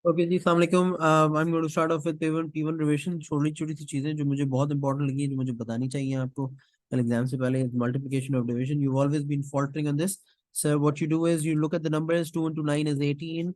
Okay ji, अस्सलाम वालेकुम। I am going to start off with P1 revision. छोटी छोटी सी चीजें जो मुझे बहुत इंपॉर्टेंट लगी, जो मुझे बतानी चाहिए आपको कल एग्जाम से पहले। Multiplication of division, you always been faltering on this sir. What you do is you look at the numbers 2 into 9 is 18.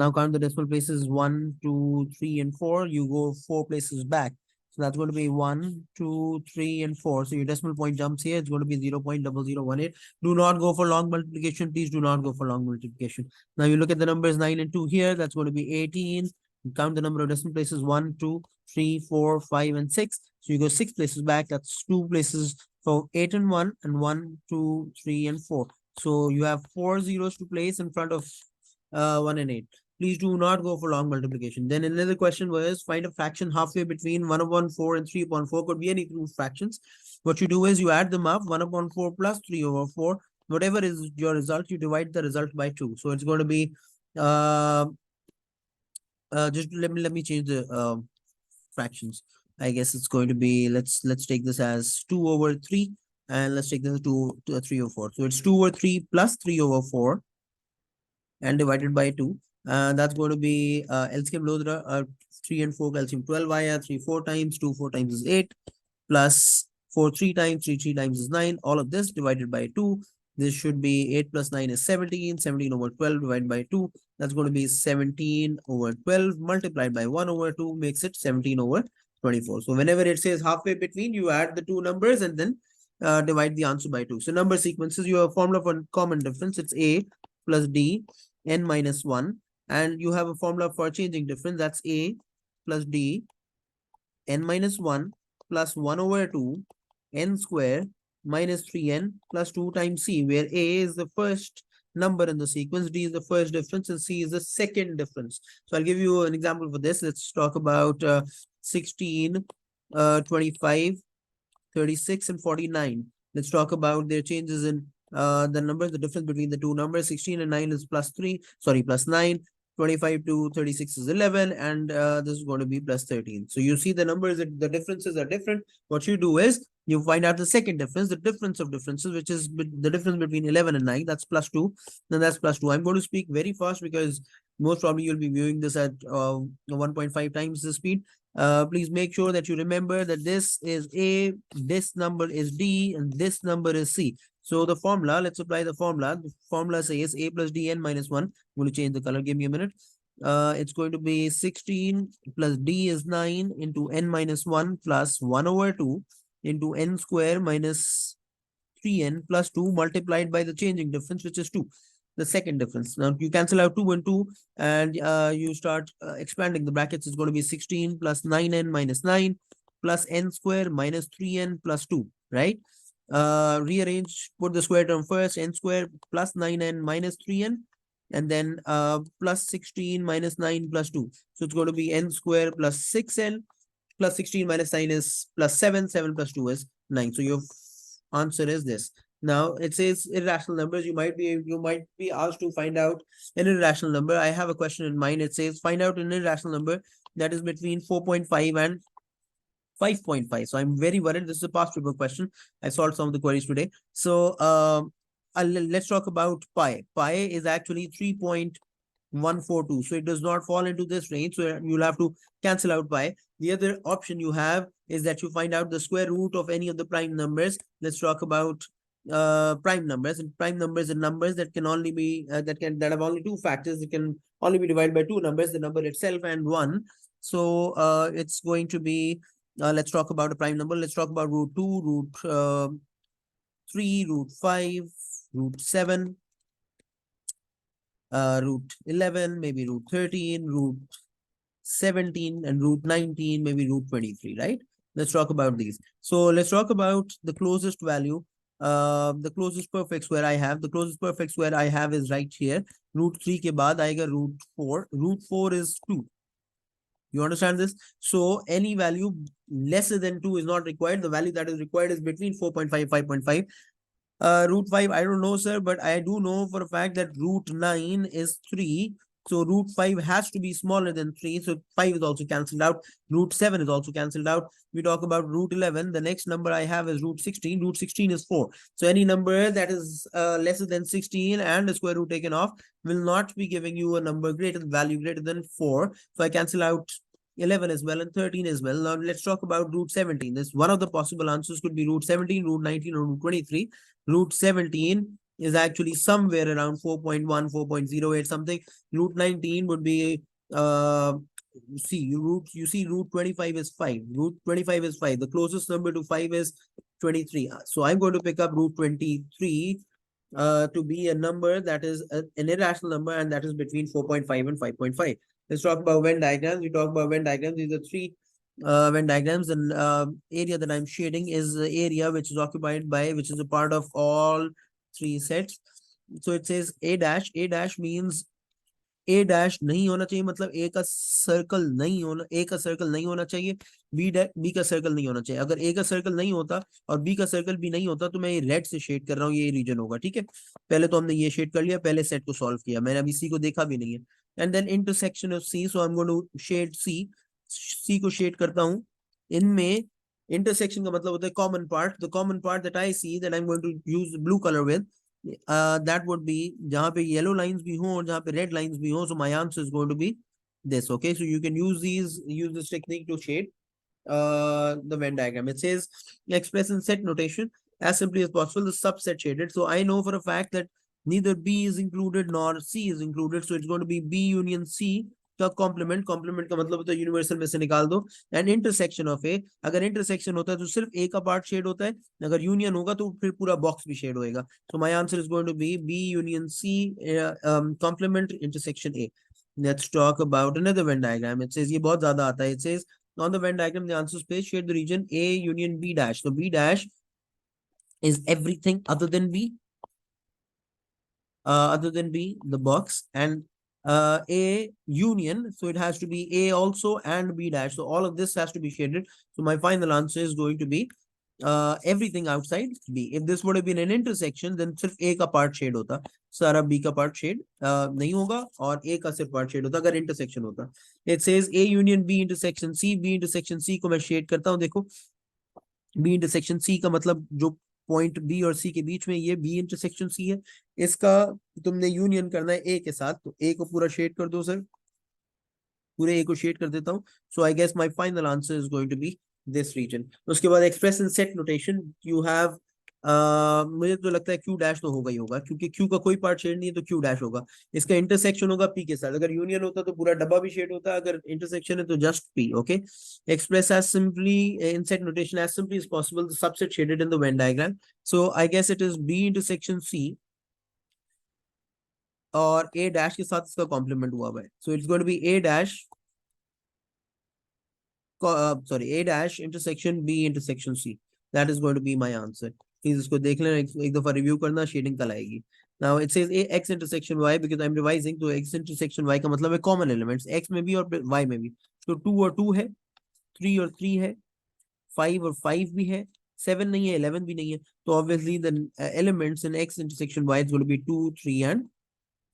Now count the decimal places 1, 2, 3, and 4. You go 4 places back. So that's going to be 1, 2, 3, and 4. So your decimal point jumps here. It's going to be 0.0018. Do not go for long multiplication. Please do not go for long multiplication. Now you look at the numbers 9 and 2 here. That's going to be 18. Count the number of decimal places 1, 2, 3, 4, 5, and 6. So you go 6 places back. That's 2 places for 8 and 1, and 1, 2, 3, and 4. So you have 4 zeros to place in front of 1 and 8. Please do not go for long multiplication. Then another question was find a fraction halfway between 1 upon 4 and 3 upon 4. Could be any two fractions. What you do is you add them up, 1 upon 4 plus 3 over 4. Whatever is your result, you divide the result by 2. So it's going to be, uh, just let me change the fractions. I guess it's going to be, let's take this as 2 over 3, and let's take this to 3 over 4. So it's 2 over 3 plus 3 over 4 and divided by 2. That's going to be LCM load 3 and 4 calcium 12 via 3 4 times, 2 4 times is 8, plus 4 3 times, 3 3 times is 9. All of this divided by 2. This should be 8 plus 9 is 17. 17 over 12 divided by 2. That's going to be 17 over 12 multiplied by 1 over 2 makes it 17 over 24. So whenever it says halfway between, you add the two numbers and then divide the answer by 2. So number sequences, you have a formula for common difference. It's A plus D n minus 1, and you have a formula for changing difference. That's A plus D n minus 1 plus 1 over 2 n square minus 3n plus 2 times C, where A is the first number in the sequence, D is the first difference, and C is the second difference. So I'll give you an example for this. Let's talk about 16, 25, 36, and 49. Let's talk about their changes in the numbers, the difference between the two numbers. 16 and 9 is plus 3, sorry, plus 9. 25 to 36 is 11, and this is going to be plus 13. So you see the numbers, the differences are different. What you do is you find out the second difference, the difference of differences, which is the difference between 11 and 9. That's plus 2. Then that's plus 2. I'm going to speak very fast because most probably you'll be viewing this at 1.5 times the speed. Please make sure that you remember that this is A, this number is D, and this number is C. So the formula, let's apply the formula. The formula says A plus D n minus 1. I'm going to change the color. Give me a minute. It's going to be 16 plus D is 9 into n minus 1 plus 1 over 2 into n square minus 3n plus 2 multiplied by the changing difference, which is 2. The second difference. Now you cancel out 2 and 2, and you start expanding the brackets. It's going to be 16 plus 9n minus 9 plus n square minus 3n plus 2, right? Rearrange, put the square term first, n square plus 9n minus 3n, and then plus 16 minus 9 plus 2. So it's going to be n square plus 6n plus 16 minus 9 is plus 7. 7 plus 2 is 9. So your answer is this. Now it says irrational numbers. You might be asked to find out an irrational number. I have a question in mind. It says find out an irrational number that is between 4.5 and 5.5. So I'm very worried. This is a past paper question. I solved some of the queries today. So let's talk about pi. Pi is actually 3.142. So it does not fall into this range. So you'll have to cancel out pi. The other option you have is that you find out the square root of any of the prime numbers. Let's talk about prime numbers. And prime numbers are numbers that can only be that have only two factors. It can only be divided by two numbers, the number itself and 1. So it's going to be, let's talk about a prime number. Let's talk about root 2, root 3, root 5, root 7, root 11, maybe root 13, root 17, and root 19, maybe root 23, right? Let's talk about these. So let's talk about the closest value, the closest perfect square I have. The closest perfect square I have is right here. Root 3 ke baad aayega root 4. Root 4 is 2. You understand this? So any value lesser than 2 is not required. The value that is required is between 4.5 and 5.5. Root 5, I don't know, sir, but I do know for a fact that root 9 is 3. So root 5 has to be smaller than 3. So 5 is also cancelled out. Root 7 is also cancelled out. We talk about root 11. The next number I have is root 16. Root 16 is 4. So any number that is lesser than 16 and the square root taken off will not be giving you a number value greater than 4. So I cancel out 11 as well and 13 as well. Now let's talk about root 17. This one of the possible answers could be root 17, root 19, or root 23. Root 17 is actually somewhere around 4.1, 4.08 something. Root 19 would be you see root 25 is 5. Root 25 is 5. The closest number to 5 is 23. So I'm going to pick up root 23 to be a number that is an irrational number, and that is between 4.5 and 5.5. Let's talk about Venn diagrams. We talk about Venn diagrams. These are three Venn diagrams, and area that I'm shading is the area which is occupied by, which is a part of all three sets. So it says A dash. A dash means A dash नहीं होना चाहिए, मतलब ए का circle नहीं होना, ए का circle नहीं होना चाहिए, बी का सर्कल नहीं होना चाहिए. अगर ए का सर्कल नहीं होता और बी का सर्कल भी नहीं होता तो मैं ये रेड से शेड कर रहा हूँ, ये रीजन होगा. ठीक है, पहले तो हमने ये शेड कर लिया, पहले सेट को सॉल्व किया, मैंने अभी सी को देखा भी नहीं है. And then intersection of C, so I am going to shade C. C को शेड करता हूँ. इनमें इंटरसेक्शन का मतलब होता है common part. The common part that I see that I am going to use blue colour with, that would be जहाँ पे yellow lines भी हो और जहाँ पे red lines भी हो. So my answer is going to be this. Okay, so you can use this technique to shade the Venn diagram. It says express in set notation as simply as possible the subset shaded. So I know for a fact that neither B is included nor C is included. So it's going to be B union C का complement. Complement का मतलब होता है universal में से निकाल दो. And intersection of ए, अगर इंटरसेक्शन होता है तो सिर्फ ए का पार्ट शेड होता है, अगर यूनियन होगा तो फिर पूरा बॉक्स भी शेड होएगा. So my answer is going to be B union C complement intersection A. Let's talk about another Venn diagram. It says, ये बहुत ज्यादा आता है. It says on the Venn diagram the answer space shade the region A union B dash. So B dash is everything other than B, the box, and A union, so it has to be A also and B dash. So all of this has to be shaded. So my final answer is going to be everything outside B. If this would have been an intersection, then सिर्फ A का part shade होता, सारा B का part shade नहीं होगा, और A का सिर्फ part shade होता अगर intersection होता. It says A union B intersection C. B intersection C को मैं shade करता हूँ. देखो B intersection C का मतलब जो पॉइंट बी और सी के बीच में, ये बी इंटरसेक्शन सी है. इसका तुमने यूनियन करना है ए के साथ, तो ए को पूरा शेड कर दो सर, पूरे ए को शेड कर देता हूँ. So I guess my final answer is going to be this region. उसके बाद express in set notation you have, मुझे तो लगता है क्यू डैश तो होगा ही होगा, क्योंकि क्यू का कोई पार्ट शेड नहीं है तो क्यू डैश होगा. इसका इंटरसेक्शन होगा पी के साथ. अगर यूनियन होता तो पूरा डब्बा भी शेड होता, अगर इंटरसेक्शन है तो just P. Okay, express as simply in set notation as simply as possible the subset shaded in the Venn diagram. So I guess it is B intersection C, और A dash के साथ इसका complement हुआ है. So it's going to be A dash A dash intersection B intersection C. That is going to be my answer. Please इसको देख लेना, एक दफा रिव्यू करना, शेडिंग कल आएगी. Now it says A x intersection Y, because I'm revising, तो x intersection Y का मतलब है common elements, x में भी और y में भी. तो 2 और 2 है, 3 और 3 है, 5 और 5 भी है, 7 नहीं है, 11 भी नहीं है. तो obviously the elements in x intersection Y is going to be 2, 3 and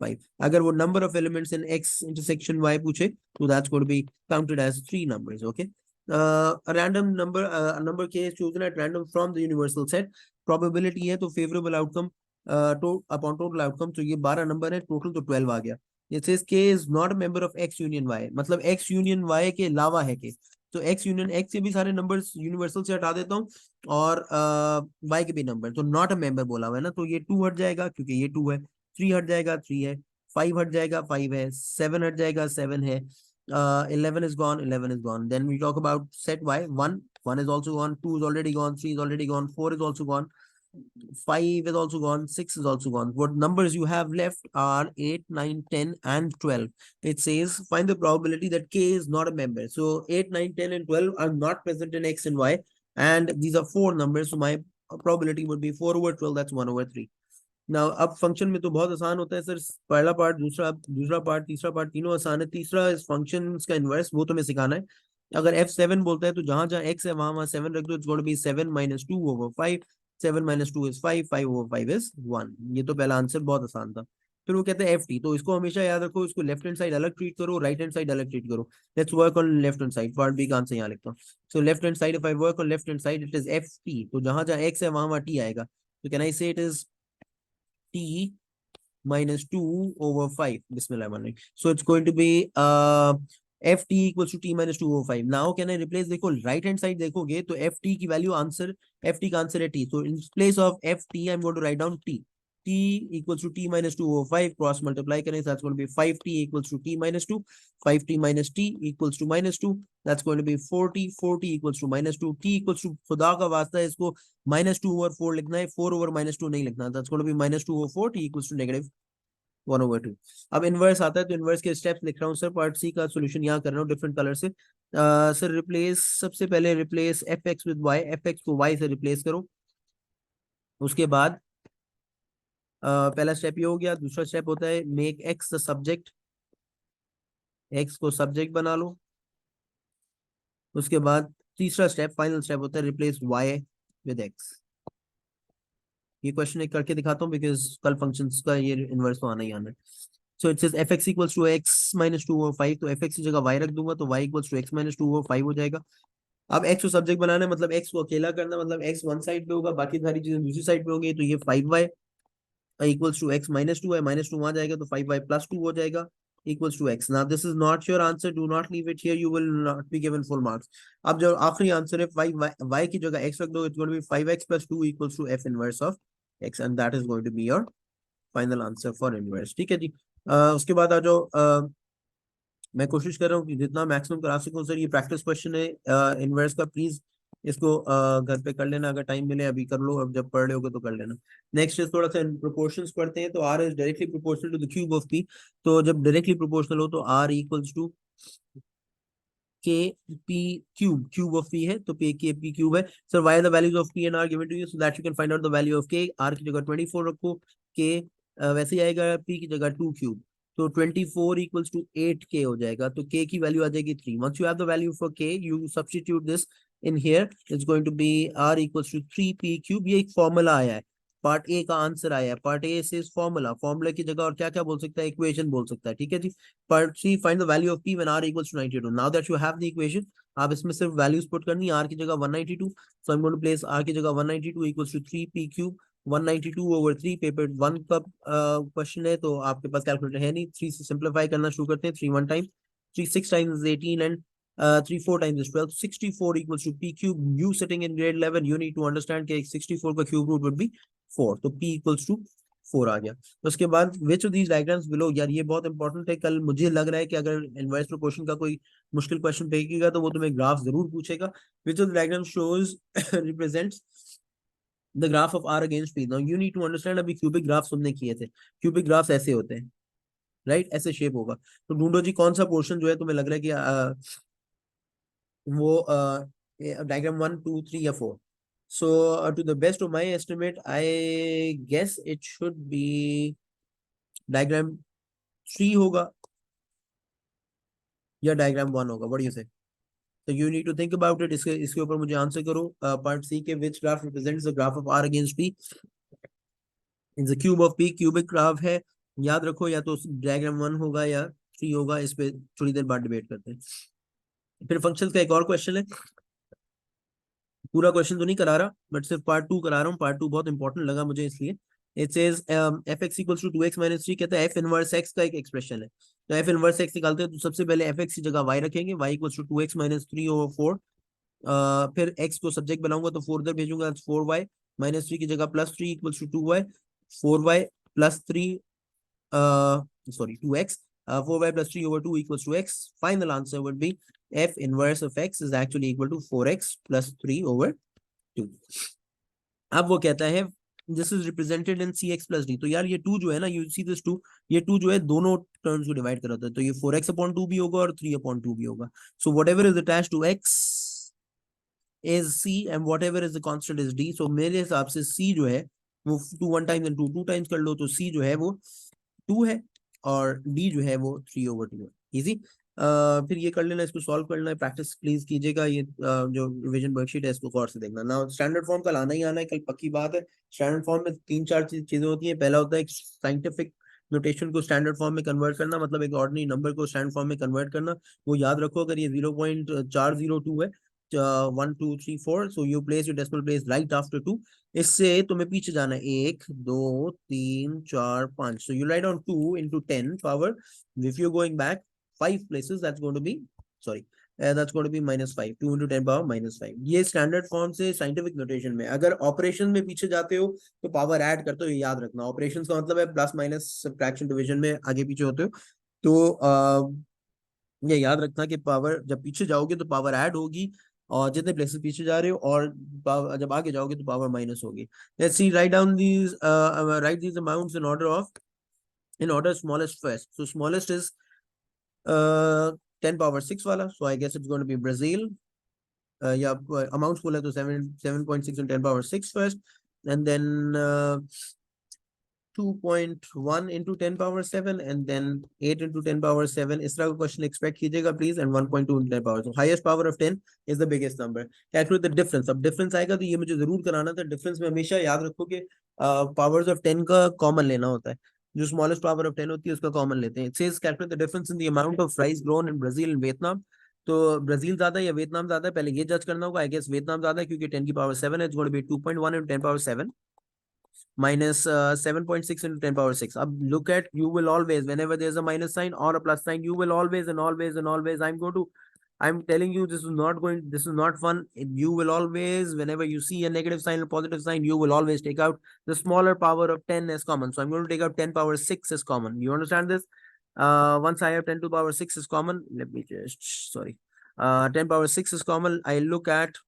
5. अगर वो number of elements in x intersection Y पूछे तो that's going to be counted as 3 numbers. Okay. A random number, number k is chosen at random from the universal set. Probability है तो favorable outcome upon total outcome. तो ये 12 number है, total तो 12 आ गया. It says k is not a member of x union y, मतलब x union y के अलावा है k. तो x union x के भी सारे नंबर्स यूनिवर्सल से हटा देता हूँ, और y के भी नंबर, तो नॉट अ मेंबर बोला हुआ है ना, तो ये 2 हट जाएगा क्योंकि ये 2 है, 3 हट जाएगा 3 है, 5 हट जाएगा 5 है, 7 हट जाएगा 7 है, 11 is gone, 11 is gone. Then we talk about set y. 1 is also gone, 2 is already gone, 3 is already gone, 4 is also gone, 5 is also gone, 6 is also gone. What numbers you have left are 8, 9, 10 and 12. It says find the probability that k is not a member. So 8, 9, 10 and 12 are not present in x and y, and these are 4 numbers, so my probability would be 4 over 12, that's 1 over 3. Now अब function में तो बहुत आसान होता है sir, पहला part, दूसरा part, तीसरा पार्ट, तीनों आसान है. तीसरा इस फंक्शन का इनवर्स, वो तुम्हें सिखाना है. अगर f7 बोलता है तो जहां जहां x है वहां 7 रख दो. It's going to be 7 minus 2 over 5. 7 minus 2 is 5, 5 over 5 is 1. ये तो पहला आंसर बहुत आसान था. फिर वो कहते हैं एफ टी। तो इसको हमेशा याद रखो, इसको लेफ्ट हैंड साइड अलग ट्रीट करो, राइट हैंड साइड अलग ट्रीट करो। Let's work on left hand side, part B का आंसर यहाँ लिखता हूँ। So left hand side, if I work on left hand side it is F T, तो जहां जहां एक्स है वहां वहां टी आएगा। तो कैन आई से it is T minus 2 over 5. Bismillah. So it's going to be ft equals to t minus 2 over 5. Now can I replace, देखो right hand side देखोगे तो ft की value आंसर, ft का answer है t. So in place of ft I'm going to write down t. t equals to t minus 2 over 5, cross multiply करें, so that's going to be 5t equals to t minus 2. 5t minus t equals to minus 2. That's going to be 4t. 4t equals to minus 2. t equals to, खुदा का वास्ता है इसको -2 over 4 लिखना है, 4 over -2 नहीं लिखना। That's going to be -2 over 4, t equals to -1/2। अब इनवर्स आता है, तो इनवर्स के स्टेप्स लिख रहा हूँ सर। पार्ट सी का सॉल्यूशन यहाँ कर रहा हूँ डिफरेंट कलर से। सर रिप्लेस, सबसे पहले replace F X with Y, F X को वाई से रिप्लेस करो। उसके बाद पहला स्टेप ये हो गया। दूसरा स्टेप होता है make x the subject, x को सब्जेक्ट बना लो। उसके बाद तीसरा स्टेप, फाइनल स्टेप होता है रिप्लेस वाई विद एक्स। ये क्वेश्चन एक करके दिखाता हूँ बिकॉज कल फंक्शंस का ये इनवर्स तो आना ही आना है। So it says F x equals to X minus 2 over 5, तो एफ एक्स की जगह वाई रख दूंगा, तो Y equals to X minus 2 over 5 हो जाएगा। अब एक्स को सब्जेक्ट बनाना है, मतलब एक्स को अकेला करना, मतलब एक्स वन साइड पे होगा, बाकी सारी चीजें दूसरी साइड पे होंगी। तो ये 5y equals to X minus 2 है, माइनस 2 वहां जाएगा तो 5y प्लस 2 हो जाएगा equals to X. Now this is not your answer, do not leave it here, you will not be given full marks. अब जो आखिरी आंसर है 5y की जगह x रख दो, it's going to be 5x plus 2 equals to f inverse of x, and that is going to be your final answer for inverse. ठीक है जी। उसके बाद आ जाओ, मैं कोशिश कर रहा हूँ कि जितना मैक्सिमम करा सकूं सर। ये प्रैक्टिस क्वेश्चन है इनवर्स का, प्लीज इसको घर पे कर लेना, अगर टाइम मिले अभी कर लो, अब जब पढ़ रहे होगे तो कर लेना। नेक्स्ट इज थोड़ा सा प्रोपोर्शंस पढ़ते हैं। तो r is directly proportional to the cube of p. तो जब डायरेक्टली प्रोपोर्शनल हो तो r equals to k p cube, cube of p है तो पी के पी क्यूब है। Sir why are the values of p and r given to you so that you can find out the value of k. R की जगह 24 रखो, के वैसे ही आएगा, P की जगह 2 क्यूब, तो 24 इक्वल्स टू 8 के हो जाएगा। तो के की वैल्यू आ जाएगी 3। Once you have the value for k you substitute this in here, it's going to be r equals to 3 p cube. ये एक फॉर्मूला आया है, पार्ट ए का आंसर आया है। पार्ट ए से फॉर्मूला, फॉर्मूला की जगह और क्या क्या बोल सकता है, इक्वेशन बोल सकता है। ठीक है जी। Part c, find the value of p when r equals to 92। Now that you have the equation, आप इसमें सिर्फ वैल्यूज पुट करनी है। आर की जगह 192, so I am going to place r की जगह 192 equals to 3 p cube. 192 over 3, paper 1 का क्वेश्चन है तो आपके पास कैलकुलेटर है नहीं। 3 से सिंप्लीफाई करना शुरू करते हैं। 3 1 time, 3 6 times 18 and 3 4 times is 12, 64 equals to p cube. You sitting in grade 11, you need to understand कि 64 का क्यूब रूट would be 4, तो p equals to 4 आ गया। उसके बाद which of these diagrams below, यार ये बहुत इंपॉर्टेंट है। कल मुझे लग रहा है कि अगर इनवर्स प्रोपोर्शन का कोई मुश्किल क्वेश्चन फेंकेगा तो वो तुम्हें ग्राफ जरूर पूछेगा। which of the diagram shows represents the graph of r against p? Now you need to understand, अभी क्यूबिक ग्राफ हमने किए थे। क्यूबिक ग्राफ ऐसे होते हैं, राइट, ऐसे शेप होगा। तो ढूंढो जी कौन सा पोर्शन जो है तुम्हें लग रहा है कि वो डायग्राम 1 2 3 या 4। So to the best of my estimate I guess it should be diagram 3 होगा या डायग्राम 1 होगा, व्हाट डू यू से? तो you need to think about it. इसके ऊपर मुझे आंसर करो। पार्ट सी के which graph represents the graph of r against p in the cube of p? Cubic graph है, याद रखो, या तो डायग्राम 1 होगा या 3 होगा। इस पे थोड़ी देर बाद डिबेट करते हैं। फिर फंक्शंस का एक और क्वेश्चन है, पूरा क्वेश्चन तो नहीं करा रहा बट सिर्फ पार्ट 2 करा रहा हूँ। पार्ट 2 बहुत इंपॉर्टेंट लगा मुझे इसलिए। It says F x equals to 2x minus 3, कहता है एफ इनवर्स एक्स का एक एक्सप्रेशन है। तो एफ इनवर्स एक्स निकालते हैं, तो सबसे पहले एफ एक्स की जगह वाई रखेंगे, y equals to 2x minus 3 over 4। फिर एक्स को सब्जेक्ट बनाऊंगा तो 4 इधर भेजूंगा, 4y माइनस 3 की जगह plus 3 equals to 2y। 4y plus 3, sorry 2x, 4y plus 3 over 2 equals to x. Final answer would be f inverse of x is actually equal to 4x plus 3 over 2। अब वो कहता है this is represented in c x plus d. तो यार ये 2 जो है ना, यू सी दिस 2, ये 2 जो है दोनों टर्म्स को डिवाइड कराता है, तो ये 4x अपॉन 2 भी होगा और 3 अपॉन 2 भी होगा। So whatever is attach to x is c and whatever is the constant is d। so मेरे हिसाब से c जो है वो 2 1 टाइम्स एंड 2 2 टाइम्स कर लो, तो c जो है वो 2 है और d जो है वो 3 ओवर 2 है। इजी। फिर ये कर लेना, इसको सॉल्व करना है, प्रैक्टिस प्लीज कीजिएगा। ये जो रिवीजन वर्कशीट है इसको गौर से देखना ना। स्टैंडर्ड फॉर्म कल आना ही आना है, कल पक्की बात है। स्टैंडर्ड फॉर्म में 3 4 चीजें होती हैं। पहला होता है साइंटिफिक नोटेशन को स्टैंडर्ड फॉर्म में कन्वर्ट करना, मतलब एक ऑर्डिनरी नंबर को स्टैंडर्ड फॉर्म में कन्वर्ट करना। वो याद रखो, अगर ये 0.402 है, 1 2 3 4, so you place your decimal place right after 2। इससे तुम्हें पीछे जाना है 1 2 3 4 5, so you write down 2 into 10 power, if you're going back 5 places, that's going to be, sorry, that's going to be -5, 2 into 10 power -5। ये स्टैंडर्ड फॉर्म से scientific notation में। अगर operation में पीछे जाते हो तो पावर ऐड करते हो, ये याद रखना। ऑपरेशंस का मतलब है प्लस माइनस सब्ट्रैक्शन डिवीजन में आगे पीछे होते हो, तो ये याद रखना कि पावर जब पीछे जाओगे तो पावर ऐड होगी, और जितने प्लेसेस पीछे जा रहे हो, और जब आगे जाओगे तो पावर माइनस होगी। Let's see, write down these, right these amounts in order of, in order smallest first. So smallest is 10 power 6 wala. So I guess it's going to be Brazil. Yeah, amounts full hai to 7.6 and 10 power 6 first. And then 2.1 into 10 power 7, and then 8 into 10 power 7. इस तरह का question expect कीजिएगा please. And 1.2 into 10 power, so highest power of 10 is the biggest number. Calculate the difference। अब difference आएगा तो ये मुझे जरूर कराना था। डिफरेंस में हमेशा याद रखो कि पावर्स ऑफ 10 का कॉमन लेना होता है। जो स्मॉलेस्ट पावर ऑफ 10 होती है उसका कॉमन लेते हैं। It says calculate the difference in the amount of rice grown in Brazil and Vietnam. तो ब्राजील ज्यादा है या वियतनाम ज्यादा है, पहले ये जज करना होगा। आई गेस वियतनाम ज्यादा है, क्योंकि 10 की पावर 7 है। It's going to be 2.1 into 10 power 7 minus 7.6 into 10 power 6. Look at, you will always, whenever there's a minus sign or a plus sign, you will always and always and always, I'm telling you, this is not fun. You will always, whenever you see a negative sign or positive sign, you will always take out the smaller power of 10 as common. So I'm going to take out 10 power 6 as common. You understand this? Once I have 10 to the power 6 is common, let me just, sorry. 10 power 6 is common. I look at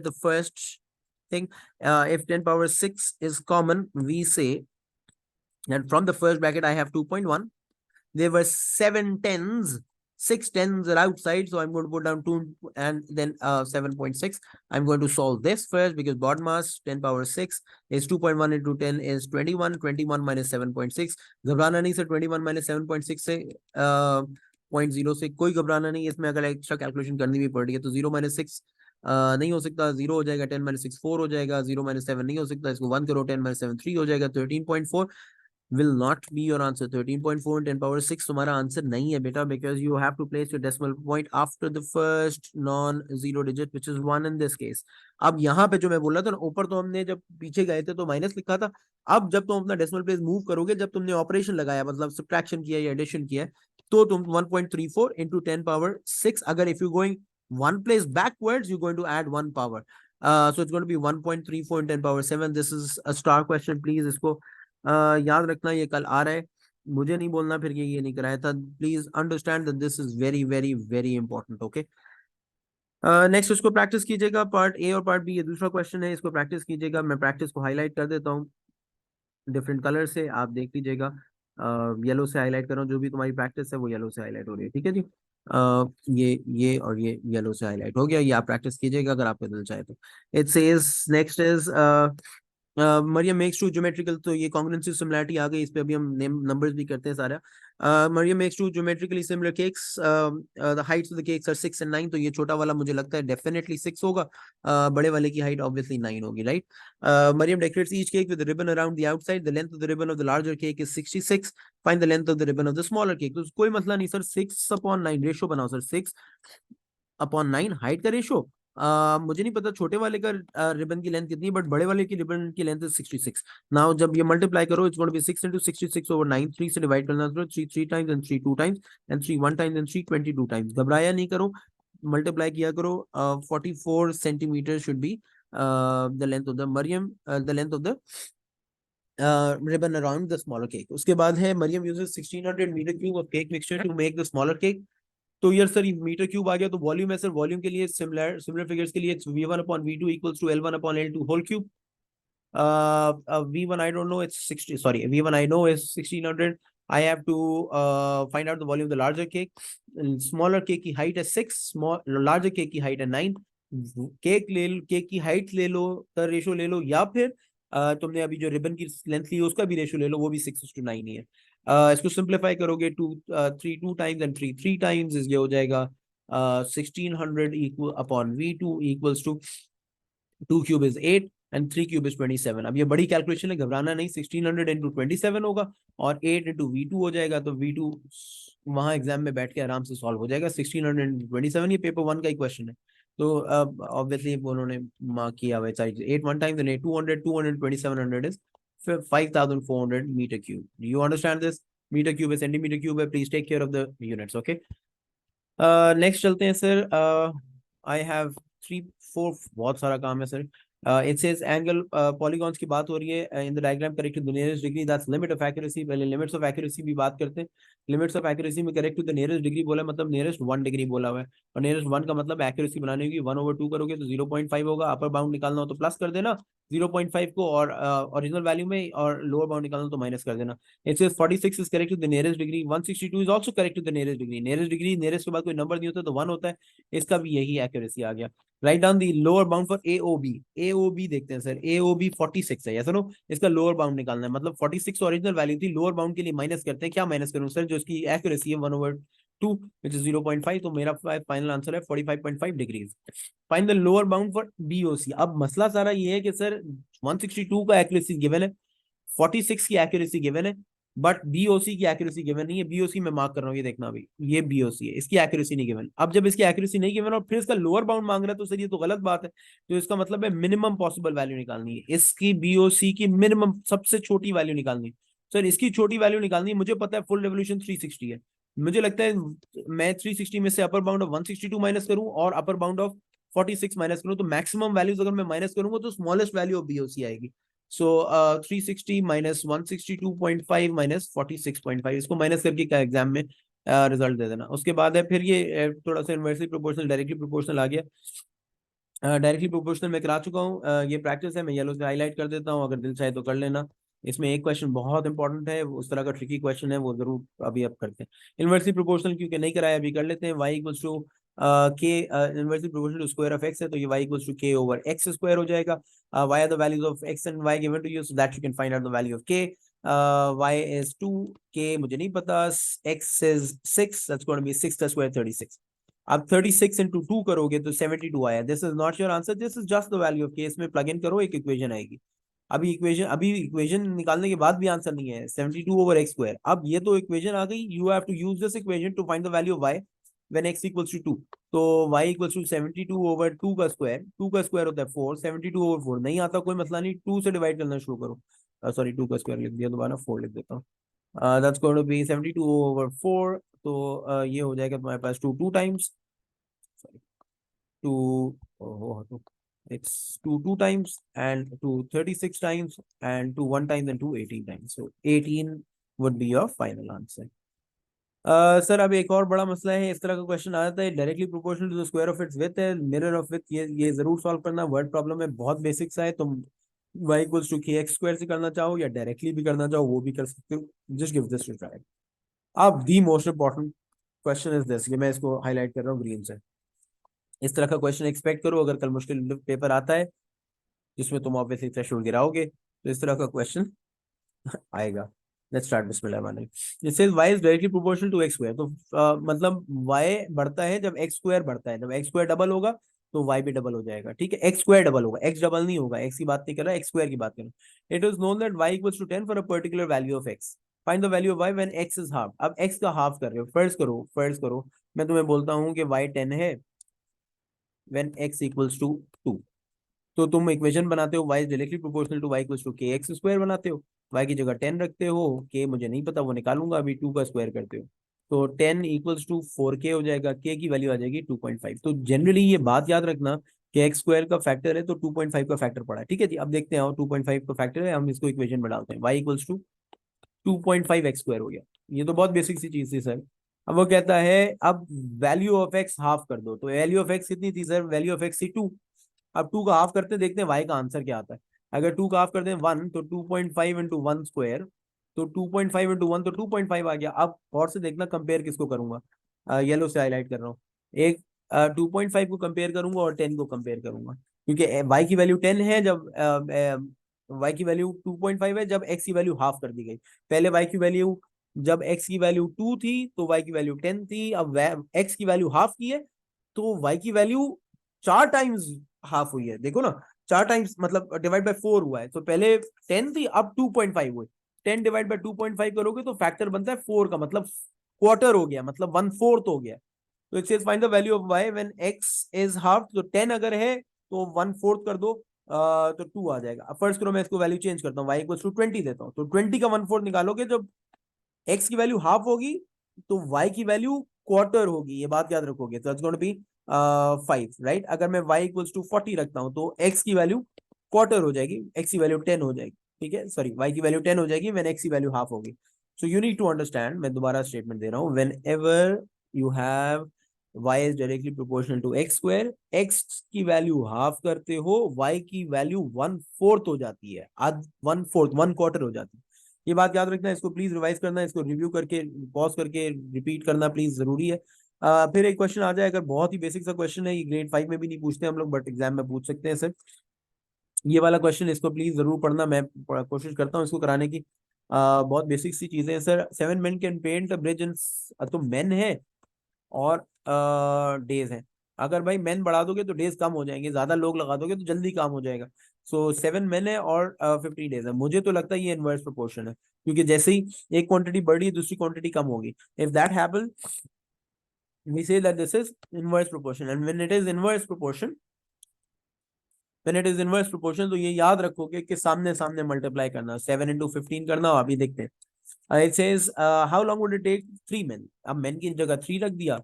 the first thing. If 10 power 6 is common, we say that from the first bracket I have 2.1. There were 7 tens, 6 tens are outside, so I'm going to put down 2 and then 7.6. I'm going to solve this first, because BODMAS 10 power 6 is 2.1 into 10 is 21, 21 minus 7.6. घबराना नहीं sir, 21 minus 7.6 से 0.0 से कोई घबराना नहीं। इसमें अगर extra calculation करनी भी पड़ रही है तो 0 minus 6 नहीं हो सकता, 0 हो जाएगा। 10 minus 6 4 हो जाएगा। 0 minus 7 नहीं हो सकता, इसको 1 करो। 10 minus 7 3 हो जाएगा। 13.4 will not be your answer. 13.4 and 10 power 6 तुम्हारा आंसर नहीं है बेटा, because you have to place your decimal point after the first non-zero digit, which is 1 in this case. अब यहाँ पे जो मैं बोल रहा था ना, ऊपर तो हमने जब पीछे गए थे तो माइनस लिखा था। अब जब तुम अपना डेसिमल प्लेस मूव करोगे, जब तुमने ऑपरेशन लगाया, मतलब सब्ट्रैक्शन किया या एडिशन किया, तो तुम 1.34 into 10 power 6, अगर if you going one place backwards, you're going to add 1 power. So it's going to be 1.34 and 10 power 7. This is a star question, please इसको याद रखना। ये कल आ रहा है, मुझे नहीं बोलना फिर ये नहीं कराया था। Please understand that this is very very very important. Okay, next उसको प्रैक्टिस कीजिएगा। पार्ट ए और पार्ट बी, ये दूसरा क्वेश्चन है, इसको प्रैक्टिस कीजिएगा। मैं प्रैक्टिस को हाईलाइट कर देता हूँ डिफरेंट कलर से, आप देख लीजिएगा। येलो से हाईलाइट कर रहा हूँ, जो भी तुम्हारी प्रैक्टिस है वो येलो से हाईलाइट हो रही है, ठीक है जी। ये और ये येलो से हाईलाइट हो गया। ये आप प्रैक्टिस कीजिएगा अगर आपको दिल चाहे तो। It says next is Mariam makes two geometrical, तो ये कॉन्ग्रुएंसी सिमिलरिटी आ गई, इस पे अभी हम नेम नंबर्स भी करते हैं सारा। Mariam makes two geometrically similar cakes, the heights of the cakes are 6 and 9। तो ये छोटा वाला मुझे लगता है डेफिनेटली 6 होगा। बड़े वाले की हाइट ऑब्वियसली 9 होगी, right. Mariam decorates each cake with a ribbon around the outside. The length of the ribbon of the larger cake is 66. Find the length of the ribbon of the smaller cake. तो कोई मसला नहीं sir, 6/9 ratio बनाओ sir. 6/9 height का ratio. मुझे नहीं पता छोटे वाले का रिबन की लेंथ कितनी है, बट बड़े वाले की रिबन की लेंथ है 66। नाउ जब ये मल्टीप्लाई करो, it's going to be 6 into 66 over 9। 3 से डिवाइड करना, 3 3 times and 3 2 times and 3 1 times and 3 22 times। घबराया नहीं करो, मल्टीप्लाई किया करो। 44 centimetre should be the length of the Mariam, the length of the ribbon around the smaller cake। उसके बाद है Mariam uses 1600 meter cube of cake mixture to make the smaller cake। तो यार सर मीटर क्यूब आ गया, तो volume है sir. Volume के लिए सिमिलर फिगर्स के लिए V1/V2 equals to L1/L2 whole cube। V1 I don't know, it's 60, sorry, V1 I know is 1600। I have to find out the volume of the larger cake। Smaller cake की height है 6, larger cake की height है 9। Cake की height ले लो, तर ratio ले लो, या फिर तुमने अभी जो रिबन की लेंथ ली उसका भी रेशो ले लो, वो भी 6:9 ही है। इसको सिंप्लीफाई करोगे, 3 2 times and 3 3 times, ये हो जाएगा 1600 equal upon V2 equals to 2 cube is 8। And 3 cube is 27। अब ये बड़ी कैलकुलेशन है, घबराना नहीं, 1600 इंटू 27 होगा और 8 इंटू V2 हो जाएगा, तो V2 वहां एग्जाम में बैठ के आराम से सॉल्व हो जाएगा। 1600 इंटू 27 ये पेपर 1 का ही क्वेश्चन है। तो अब ऑब्वियसली उन्होंने मार्क किया हुआ है 8 one time, then 8 200 200 2700 is 5400 meter cube. Do you understand this? Meter cube है, centimeter cube है, please take care of the units, okay? Next चलते हैं सर। आई हैव 3 4 बहुत सारा काम है sir. It says angle polygons की बात हो रही है in the diagram correct to the nearest degree, that's limit of accuracy. पहले लिमिट्स ऑफ एक्यूरेसी भी बात करते हैं। लिमिट्स ऑफ एक्यूरेसी में correct to the nearest degree बोला मतलब नियरेस्ट 1 डिग्री बोला हुआ है, और नियरेस्ट 1 का मतलब एक्यूरेसी बनानी होगी 1/2 करोगे तो 0.5 होगा। अपर बाउंड निकालना हो तो प्लस कर देना 0.5 को, और ओरिजिनल वैल्यू में, और लोअर बाउंड निकालना तो माइनस कर देना। It says 46 is correct to the nearest degree. 162 is also correct to the nearest degree. Nearest degree, nearest के बाद कोई नंबर नहीं होता तो 1 होता है। इसका भी यही एक्यूरेसी आ गया। Write down the lower bound for AOB। AOB देखते हैं सर, AOB 46 है, या सुनो इसका लोअर बाउंड निकालना है, मतलब 46 ओरिजिनल वैल्यू थी, लोअर बाउंड के लिए माइनस करते हैं। क्या माइनस करूं सर? जो इसकी एक्यूरेसी है 1/2 which is 0.5, तो मेरा फाइनल आंसर है 45.5 degrees. Find the lower bound for BOC। अब मसला सारा ये है कि सर 162 का एक्यूरेसी गिवन है, 46 की एक्यूरेसी गिवन है, बट BOC की एक्यूरेसी गिवन नहीं है। BOC में मार्क कर रहा हूँ, ये देखना अभी, ये BOC है, इसकी एक्यूरेसी नहीं गिवन। अब जब इसकी एक्यूरेसी नहीं गिवन और फिर इसका लोअर बाउंड मांग रहा है तो सर ये तो गलत बात है। तो इसका मतलब है मिनिमम पॉसिबल वैल्यू निकालनी है, इसकी BOC की मिनिमम सबसे छोटी वैल्यू निकालनी है। सर इसकी छोटी वैल्यू निकालनी है, मुझे पता है फुल रेवोल्यूशन 360 है, मुझे लगता है मैं 360 में से अपर बाउंड ऑफ 162 माइनस करूं और अपर बाउंड ऑफ 46 माइनस करूं, तो मैक्सिमम वैल्यूज अगर मैं माइनस करूंगा तो स्मॉलेस्ट वैल्यू ऑफ BOC आएगी। सो 360 माइनस 162.5 माइनस 46.5, इसको माइनस करके क्या एग्जाम में रिजल्ट दे देना। उसके बाद है फिर ये थोड़ा सा इनवर्सली प्रोपोर्शनल डायरेक्टली प्रोपोर्शनल आ गया। डायरेक्टली प्रोपोर्शनल में करा चुका हूँ, ये प्रैक्टिस है, मैं येलो से हाईलाइट कर देता हूँ, अगर दिल चाहे तो कर लेना। इसमें एक क्वेश्चन बहुत इंपॉर्टेंट है, उस तरह का ट्रिकी क्वेश्चन है, वो जरूर अभी अब करते हैं। इनवर्सली प्रोपोर्शनल क्योंकि नहीं कराया, अभी कर लेते हैं। y equals to k, inversely proportional to square of x है, तो ये y equals to k over x square हो जाएगा। y are the values of x and y given to you, so that you can find out the value of k। y is 2, k मुझे नहीं पता, x is 6, that's going to be 6 का square 36। आप 36 into 2 करोगे तो 72 आया। This is not your answer, this is just the value of के। इसमें प्लग इन करो, एक इक्वेशन आएगी। अभी इक्वेशन निकालने के बाद भी आंसर नहीं है, 72 ओवर x स्क्वायर। अब ये तो इक्वेशन आ गई, you have to use this equation to find the value of y when x equals to 2। तो y इक्वल्स टू 72 ओवर 2 का स्क्वायर, 2 का स्क्वायर होता है 4, 72 ओवर 4 नहीं आता, कोई मसला नहीं, 2 से डिवाइड करना शुरू करो। सॉरी 2 का स्क्वायर लिख दिया, दोबारा 4 लिख देता हूँ। That's going to be 72 over 4, तो ये हो जाएगा तुम्हारे पास 2 times, to oh, it's 2 times and 36 times and 1 times and 18 times, so 18 would be your final answer। Sir अब एक और बड़ा मसला है, इस तरह का क्वेश्चन आ जाता है directly proportional to the square of its width है, मिरर ऑफ विड्थ, ये जरूर सॉल्व करना, वर्ड प्रॉब्लम है, बहुत बेसिक सा है। तुम y equals to kx square से करना चाहो या डायरेक्टली भी करना चाहो वो भी कर सकते हो, just give this a try. अब the most important question is this, ये मैं इसको हाईलाइट कर रहा हूँ ग्रीन से। इस तरह का क्वेश्चन एक्सपेक्ट करो अगर कल मुश्किल पेपर आता है जिसमें तुम ऑब्वियसली थ्रेशोल्ड गिराओगे, तो इस तरह का क्वेश्चन आएगा। लेट्स स्टार्ट बिस्मिल्लाह। This is y is directly proportional to x square, तो मतलब y बढ़ता है जब x स्क्वायर बढ़ता है, जब x स्क्वायर डबल होगा तो y भी डबल हो जाएगा, ठीक है। x स्क्वायर डबल होगा, x डबल नहीं होगा, x की बात नहीं कर रहा, x स्क्वायर की बात कर रहा हूं। It is known that y equals to 10 for a particular value of x, find the value of y when x is half. अब x का हाफ कर रहे हो, फर्ज करो मैं तुम्हें बोलता हूँ कि y 10 है when x equals to 2, तो तुम इक्वेशन बनाते हो y is directly proportional to y equals to kx square बनाते हो, y की जगह 10 रखते हो, k मुझे नहीं पता वो निकालूंगा अभी, 2 का स्क्वायर करते हो, तो 10 इक्वल्स टू 4k हो जाएगा, k की वैल्यू आ जाएगी 2.5। तो जनरली ये बात याद रखना कि x स्क्वायर का फैक्टर है तो 2.5 का फैक्टर पड़ा है, ठीक है जी। अब देखते हैं 2.5 का फैक्टर है, हम इसको इक्वेशन में डालते हैं, y equals to 2.5 x square हो गया। ये तो बहुत बेसिक सी चीज थी सर। अब वो कहता है अब वैल्यू ऑफ x हाफ कर दो, तो वैल्यू ऑफ x कितनी थी सर? वैल्यू ऑफ x थी 2। अब 2 का हाफ करते हैं, देखते हैं y का आंसर क्या आता है। अगर 2 का हाफ करते हैं 1, तो 2.5 इंटू 1 स्क्वायर, तो 2.5 इंटू 1 तो 2.5 आ गया। अब और से देखना कंपेयर किसको करूंगा, येलो से हाईलाइट कर रहा हूँ। एक 2.5 को कंपेयर करूंगा और 10 को कंपेयर करूंगा, क्योंकि y की वैल्यू 10 है जब y की वैल्यू 2.5 है जब x की वैल्यू हाफ कर दी गई। पहले y की वैल्यू, जब x की वैल्यू 2 थी तो y की वैल्यू 10 थी, अब x की वैल्यू हाफ की है तो y की वैल्यू 4 टाइम्स हाफ हुई है, देखो ना। 4 टाइम्स मतलब डिवाइड बाय 4 हुआ है, तो पहले 10 थी अब 2.5 हुई। 10 डिवाइड बाय 2.5 करोगे तो फैक्टर बनता है 4 का, मतलब क्वार्टर हो गया, मतलब 1/4 हो गया। तो it says find the value of y when x is half. तो 10 अगर है तो 1/4 कर दो, तो 2 आ जाएगा। अब फर्स्ट करो मैं इसको वैल्यू चेंज करता हूँ, y इक्वल्स टू 20 देता हूँ, तो 20 का 1/4 निकालोगे, जब x की वैल्यू हाफ होगी तो y की वैल्यू क्वार्टर होगी, ये बात याद रखोगे। तो it's going to be 5, right. अगर मैं y इक्वल्स टू 40 रखता हूँ तो x की वैल्यू क्वार्टर हो जाएगी, x की वैल्यू 10 हो जाएगी, ठीक है, सॉरी y की वैल्यू 10 हो जाएगी व्हेन x की वैल्यू हाफ होगी। So you need to understand, मैं दोबारा स्टेटमेंट दे रहा हूँ, whenever you have y is directly proportional to x square, x की वैल्यू हाफ करते हो, y की वैल्यू 1/4 हो जाती है, आध 1/4 1/4 हो जाती है। ये बात याद रखना, इसको प्लीज रिवाइज करना, इसको रिव्यू करके पॉज करके रिपीट करना प्लीज, जरूरी है। फिर एक क्वेश्चन आ जाए, अगर बहुत ही बेसिक सा क्वेश्चन है, ये ग्रेड 5 में भी नहीं पूछते हम लोग, बट एग्जाम में पूछ सकते हैं सर, ये वाला क्वेश्चन, इसको प्लीज जरूर पढ़ना, मैं कोशिश करता हूँ इसको कराने की। बहुत बेसिक सी चीजें हैं sir. 7 men can paint a bridge in, तो मेन है और डेज है। अगर भाई मेन बढ़ा दोगे तो डेज कम हो जाएंगे, ज्यादा लोग लगा दोगे तो जल्दी काम हो जाएगा। सो 7 men है और 50 days है। मुझे तो लगता है ये इनवर्स प्रोपोर्शन है, क्योंकि जैसे ही एक क्वांटिटी बढ़ी दूसरी क्वांटिटी कम होगी। If that happen we say that this is inverse proportion, and when it is inverse proportion, तो ये याद रखोगे कि सामने सामने मल्टीप्लाई करना, 7 into 15 करना। हो अभी देखते हैं, it says how long would it take 3 men। अब मेन की जगह 3 रख दिया,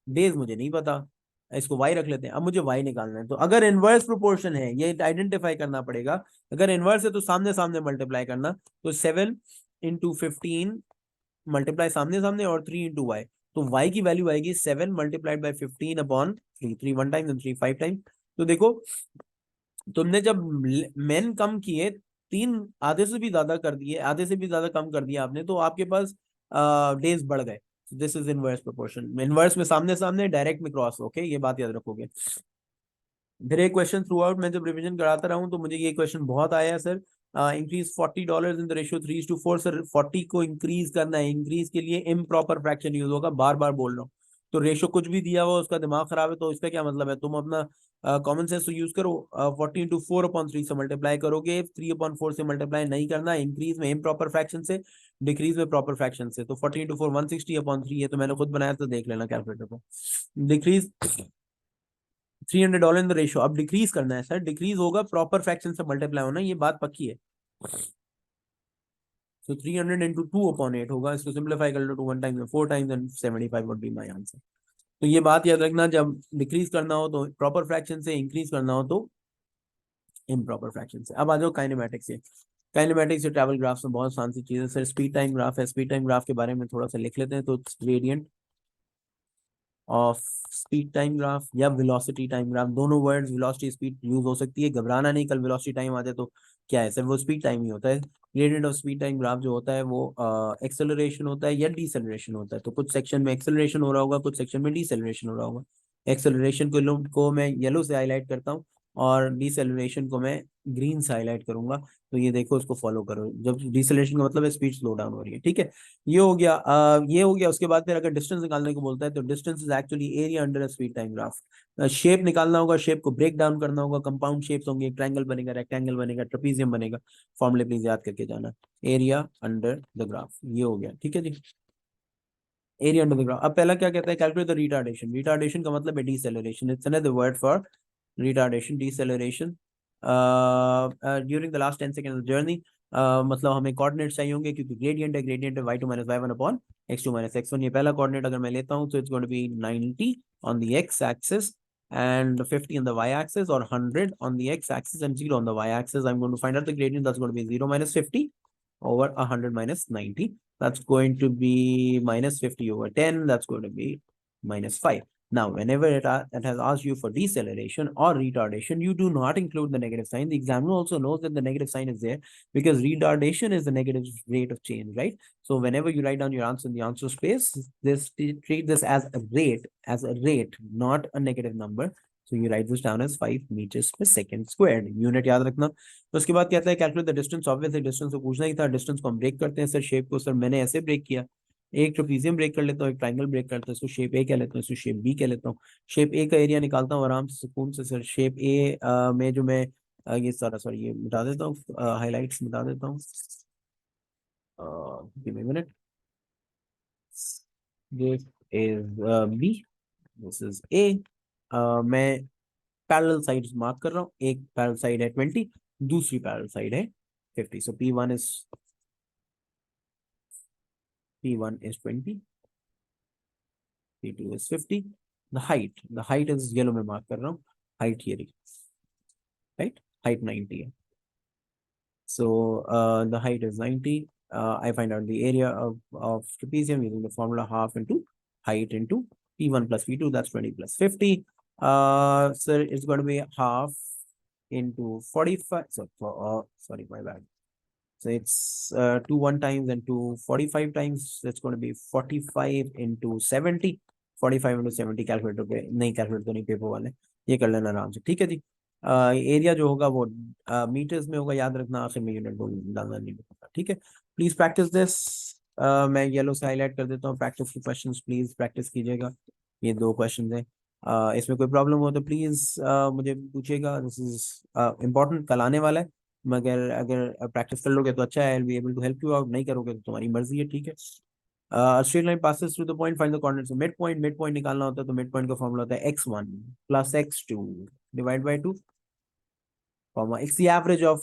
डेज मुझे नहीं पता, इसको y रख लेते हैं। अब मुझे y निकालना है, तो अगर इनवर्स प्रोपोर्शन है ये आइडेंटिफाई करना पड़ेगा। अगर इनवर्स है तो सामने सामने मल्टीप्लाई करना, तो 7 into 15 मल्टीप्लाई सामने सामने, और 3 into y, तो y की वैल्यू आएगी 7 मल्टीप्लाइड बाई 15/3, 3 1 टाइम 3 5 टाइम। तो देखो, तुमने जब मेन कम किए, 3 आधे से भी ज्यादा कर दिए, आधे से भी ज्यादा कम कर दिया आपने, तो आपके पास डेज बढ़ गए। This is inverse proportion, inverse में सामने सामने, डायरेक्ट में क्रॉस, ओके, ये बात याद रखोगे। फिर एक क्वेश्चन थ्रू आउट मैं जब रिवीजन कराता रहा हूँ तो मुझे ये क्वेश्चन बहुत आया है sir. Increase $40 in the ratio 3:4। Sir 40 को इंक्रीज करना है, इंक्रीज के लिए इम्प्रॉपर फ्रैक्शन यूज होगा, बार बार बोल रहा हूँ। तो रेशियो कुछ भी दिया हुआ उसका दिमाग खराब है, तो इसका क्या मतलब है, तुम अपना कॉमन सेंस तो यूज करो। 40 into 4/3 से मल्टीप्लाई करोगे, 3/4 से मल्टीप्लाई नहीं करना, इंक्रीज में इम्प्रॉपर फ्रैक्शन से, डिक्रीज में प्रॉपर फ्रैक्शन से। तो 40 into 4 160/3 है, तो मैंने खुद बनाया, तो देख लेना कैलकुलेटर को। डिक्रीज $300 इन द रेशियो, अब डिक्रीज करना है सर, डिक्रीज होगा प्रॉपर फ्रैक्शन से मल्टीप्लाई होना, ये बात पक्की है। तो 300 into 2/8 होगा, इसको सिंप्लीफाई कर लो to 1 time 4 times and 75 would be my answer. तो ये बात याद रखना, जब डिक्रीज करना हो तो प्रॉपर फ्रैक्शन से, इंक्रीज करना हो तो इम्प्रॉपर फ्रैक्शन से। अब आ जाओ काइनेमेटिक्स से। काइनेमेटिक्स से ट्रैवल ग्राफ्स में बहुत आसान सी चीज है सर। स्पीड टाइम ग्राफ है, स्पीड टाइम ग्राफ के बारे में थोड़ा सा लिख लेते हैं। तो gradient of speed time graph या वेलोसिटी टाइम ग्राफ, दोनों वर्ड्स वेलोसिटी स्पीड यूज हो सकती है, घबराना नहीं, कल वेलोसिटी टाइम आ जाए तो क्या है सर, वो स्पीड टाइम ही होता है। Gradient of speed time graph जो होता है वो एक्सेलरेशन होता है या डिसेलरेशन होता है। तो कुछ सेक्शन में एक्सेलरेशन हो रहा होगा, कुछ सेक्शन में डिसेलरेशन हो रहा होगा। एक्सेलरेशन को मैं येलो से हाईलाइट करता हूँ और डिसेलरेशन को मैं ग्रीन से हाईलाइट करूंगा। तो ये देखो, इसको फॉलो करो, जब डिसेलरेशन का मतलब है स्पीड स्लो डाउन हो रही है, ठीक है। ये हो गया, ये हो गया। उसके बाद फिर अगर डिस्टेंस निकालने को बोलता है तो distance is actually area under a speed time graph. Shape निकालना होगा, शेप को ब्रेक डाउन करना होगा, कंपाउंड शेप्स होंगे, ट्रायंगल बनेगा, रेक्टेंगल बनेगा, ट्रेपीजियम बनेगा। फॉर्मूले प्लीज याद करके जाना, एरिया अंडर द ग्राफ, ये हो गया, ठीक है जी। Area under the graph. अब पहला क्या कहता है, कैलकुलेट द रिटार्डेशन। रिटार्डेशन का मतलब है deceleration, it's another word for retardation, deceleration during the last 10 seconds of journey। मतलब हमें कोऑर्डिनेट चाहिए होंगे, क्योंकि ग्रेडियंट है, ग्रेडियंट है y2 - y1 upon x2 - x1। ये पहला कोऑर्डिनेट अगर मैं लेता हूँ तो it's going to be 90 on the x axis and 50 on the y axis, or 100 on the x axis and 0 on the y axis। I'm going to find out the gradient, that's going to be 0 - 50 over 100 - 90, that's going to be -50 over 10, that's going to be -5। Now, whenever it has asked you for deceleration or retardation, you do not include the negative sign. The examiner also knows that the negative sign is there because retardation is the negative rate of change, right? So whenever you write down your answer in the answer space, treat this as a rate, not a negative number. So you write this down as 5 meters per second squared. Unit याद रखना। तो उसके बाद कहता है calculate the distance. Obviously distance को पूछना ही था, डिस्टेंस को हम ब्रेक करते हैं सर। शेप को सर मैंने ऐसे ब्रेक किया, एक ट्रेपीजियम ब्रेक कर लेता हूँ, एक ट्रायंगल ब्रेक करता हूँ, इसको शेप ए कह लेता हूँ, इसको शेप बी कह लेता हूँ। शेप ए का एरिया निकालता हूँ आराम से सुकून से सर। शेप ए में जो मैं ये सारा सॉरी ये मिटा देता हूँ, हाईलाइट्स मिटा देता हूँ। Give me minute. This is b, this is a. मैं पैरेलल साइड्स मार्क कर रहा हूँ, एक पैरेलल साइड है 20, दूसरी पैरेलल साइड है 50। सो P1 is 20, P2 is 50। The height is yellow में मार्क कर रहा हूँ, हाइट ये रही, राइट, हाइट 90 है। So the height is 90. I find out the area of trapezium using the formula half into height into P1 plus P2, that's 20 plus 50. So it's going to be half into 45. So, sorry, my bad. So it's 2 1 times and 2 45 times. That's going to be 45 into 70. 45 into 70 calculator पे नहीं, calculator तो नहीं, paper वाले ये कर लेना आराम से, ठीक है जी। एरिया जो होगा वो मीटर्स में होगा, याद रखना, आखिर में यूनिट बोल डालना नहीं होगा, ठीक है। Please practice this. मैं येलो से हाईलाइट कर देता हूँ, प्रैक्टिस के क्वेश्चंस प्लीज प्रैक्टिस कीजिएगा। ये 2 क्वेश्चन है। इसमें कोई प्रॉब्लम हो तो प्लीज मुझे पूछिएगा, दिस इज इम्पोर्टेंट, कल आने वाला है। मगर अगर प्रैक्टिस कर लोगे तो अच्छा है, I be able to help you out, नहीं करोगे तो तुम्हारी मर्जी है, ठीक है। Straight line passes through the point, find the coordinates. Mid point निकालना होता है तो मिड पॉइंट का फॉर्मूला होता है x1 plus x2 divide by 2, comma it's the average of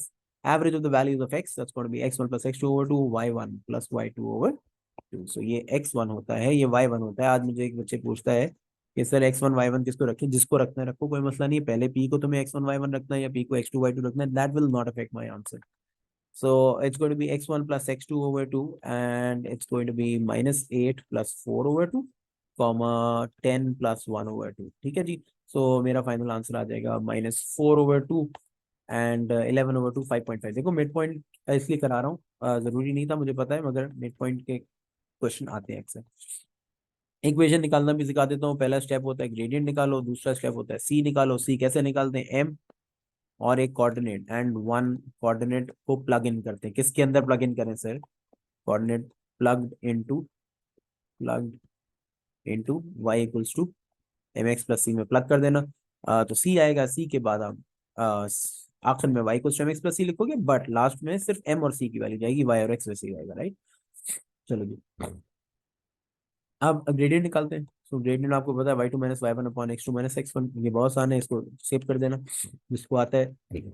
the values of x, that's going to be x1 plus x2 over 2, y1 plus y2 over 2। so ये x1 होता है, ये y1 होता है। आज मुझे एक बच्चे पूछता है कि सर x1 y1 किसको रखें, जिसको रखना है रखो, कोई मसला नहीं है। पहले p को तुम्हें x1 y1 रखना है या p को x2 y2 रखना है, that will not affect my answer। So it's going to be x1 plus x2 over 2, and it's going to be -8 plus 4 over 2, comma 10 plus 1 over 2, ठीक है जी। so मेरा final answer आ जाएगा -4 over 2 and 11 over 2, 5.5। देखो mid point इसलिए करा रहा हूँ, जरूरी नहीं था मुझे पता है, मगर मिड पॉइंट के क्वेश्चन आते हैं अक्सर। इक्वेशन निकालना भी सिखा देता हूँ। पहला स्टेप होता है ग्रेडियंट निकालो, दूसरा स्टेप होता है सी निकालो। सी कैसे निकालते हैं, एम और एक कोऑर्डिनेट एंड वन कोऑर्डिनेट को प्लग इन करते हैं। किसके अंदर प्लग इन करें sir, coordinate plug into y equals to mx plus c में प्लग कर देना। तो सी आएगा, सी के बाद आप आखिर में y equals to mx plus c लिखोगे, बट लास्ट में सिर्फ m और c की वैल्यू जाएगी, y और x वैसे ही आएगा, राइट। चलो जी, अब ग्रेडियंट निकालते हैं। सो ग्रेडियंट आपको पता है y2 minus y1 upon x2 minus x1, ये बहुत आसान है, इसको सेव कर देना जिसको आता है, ठीक है।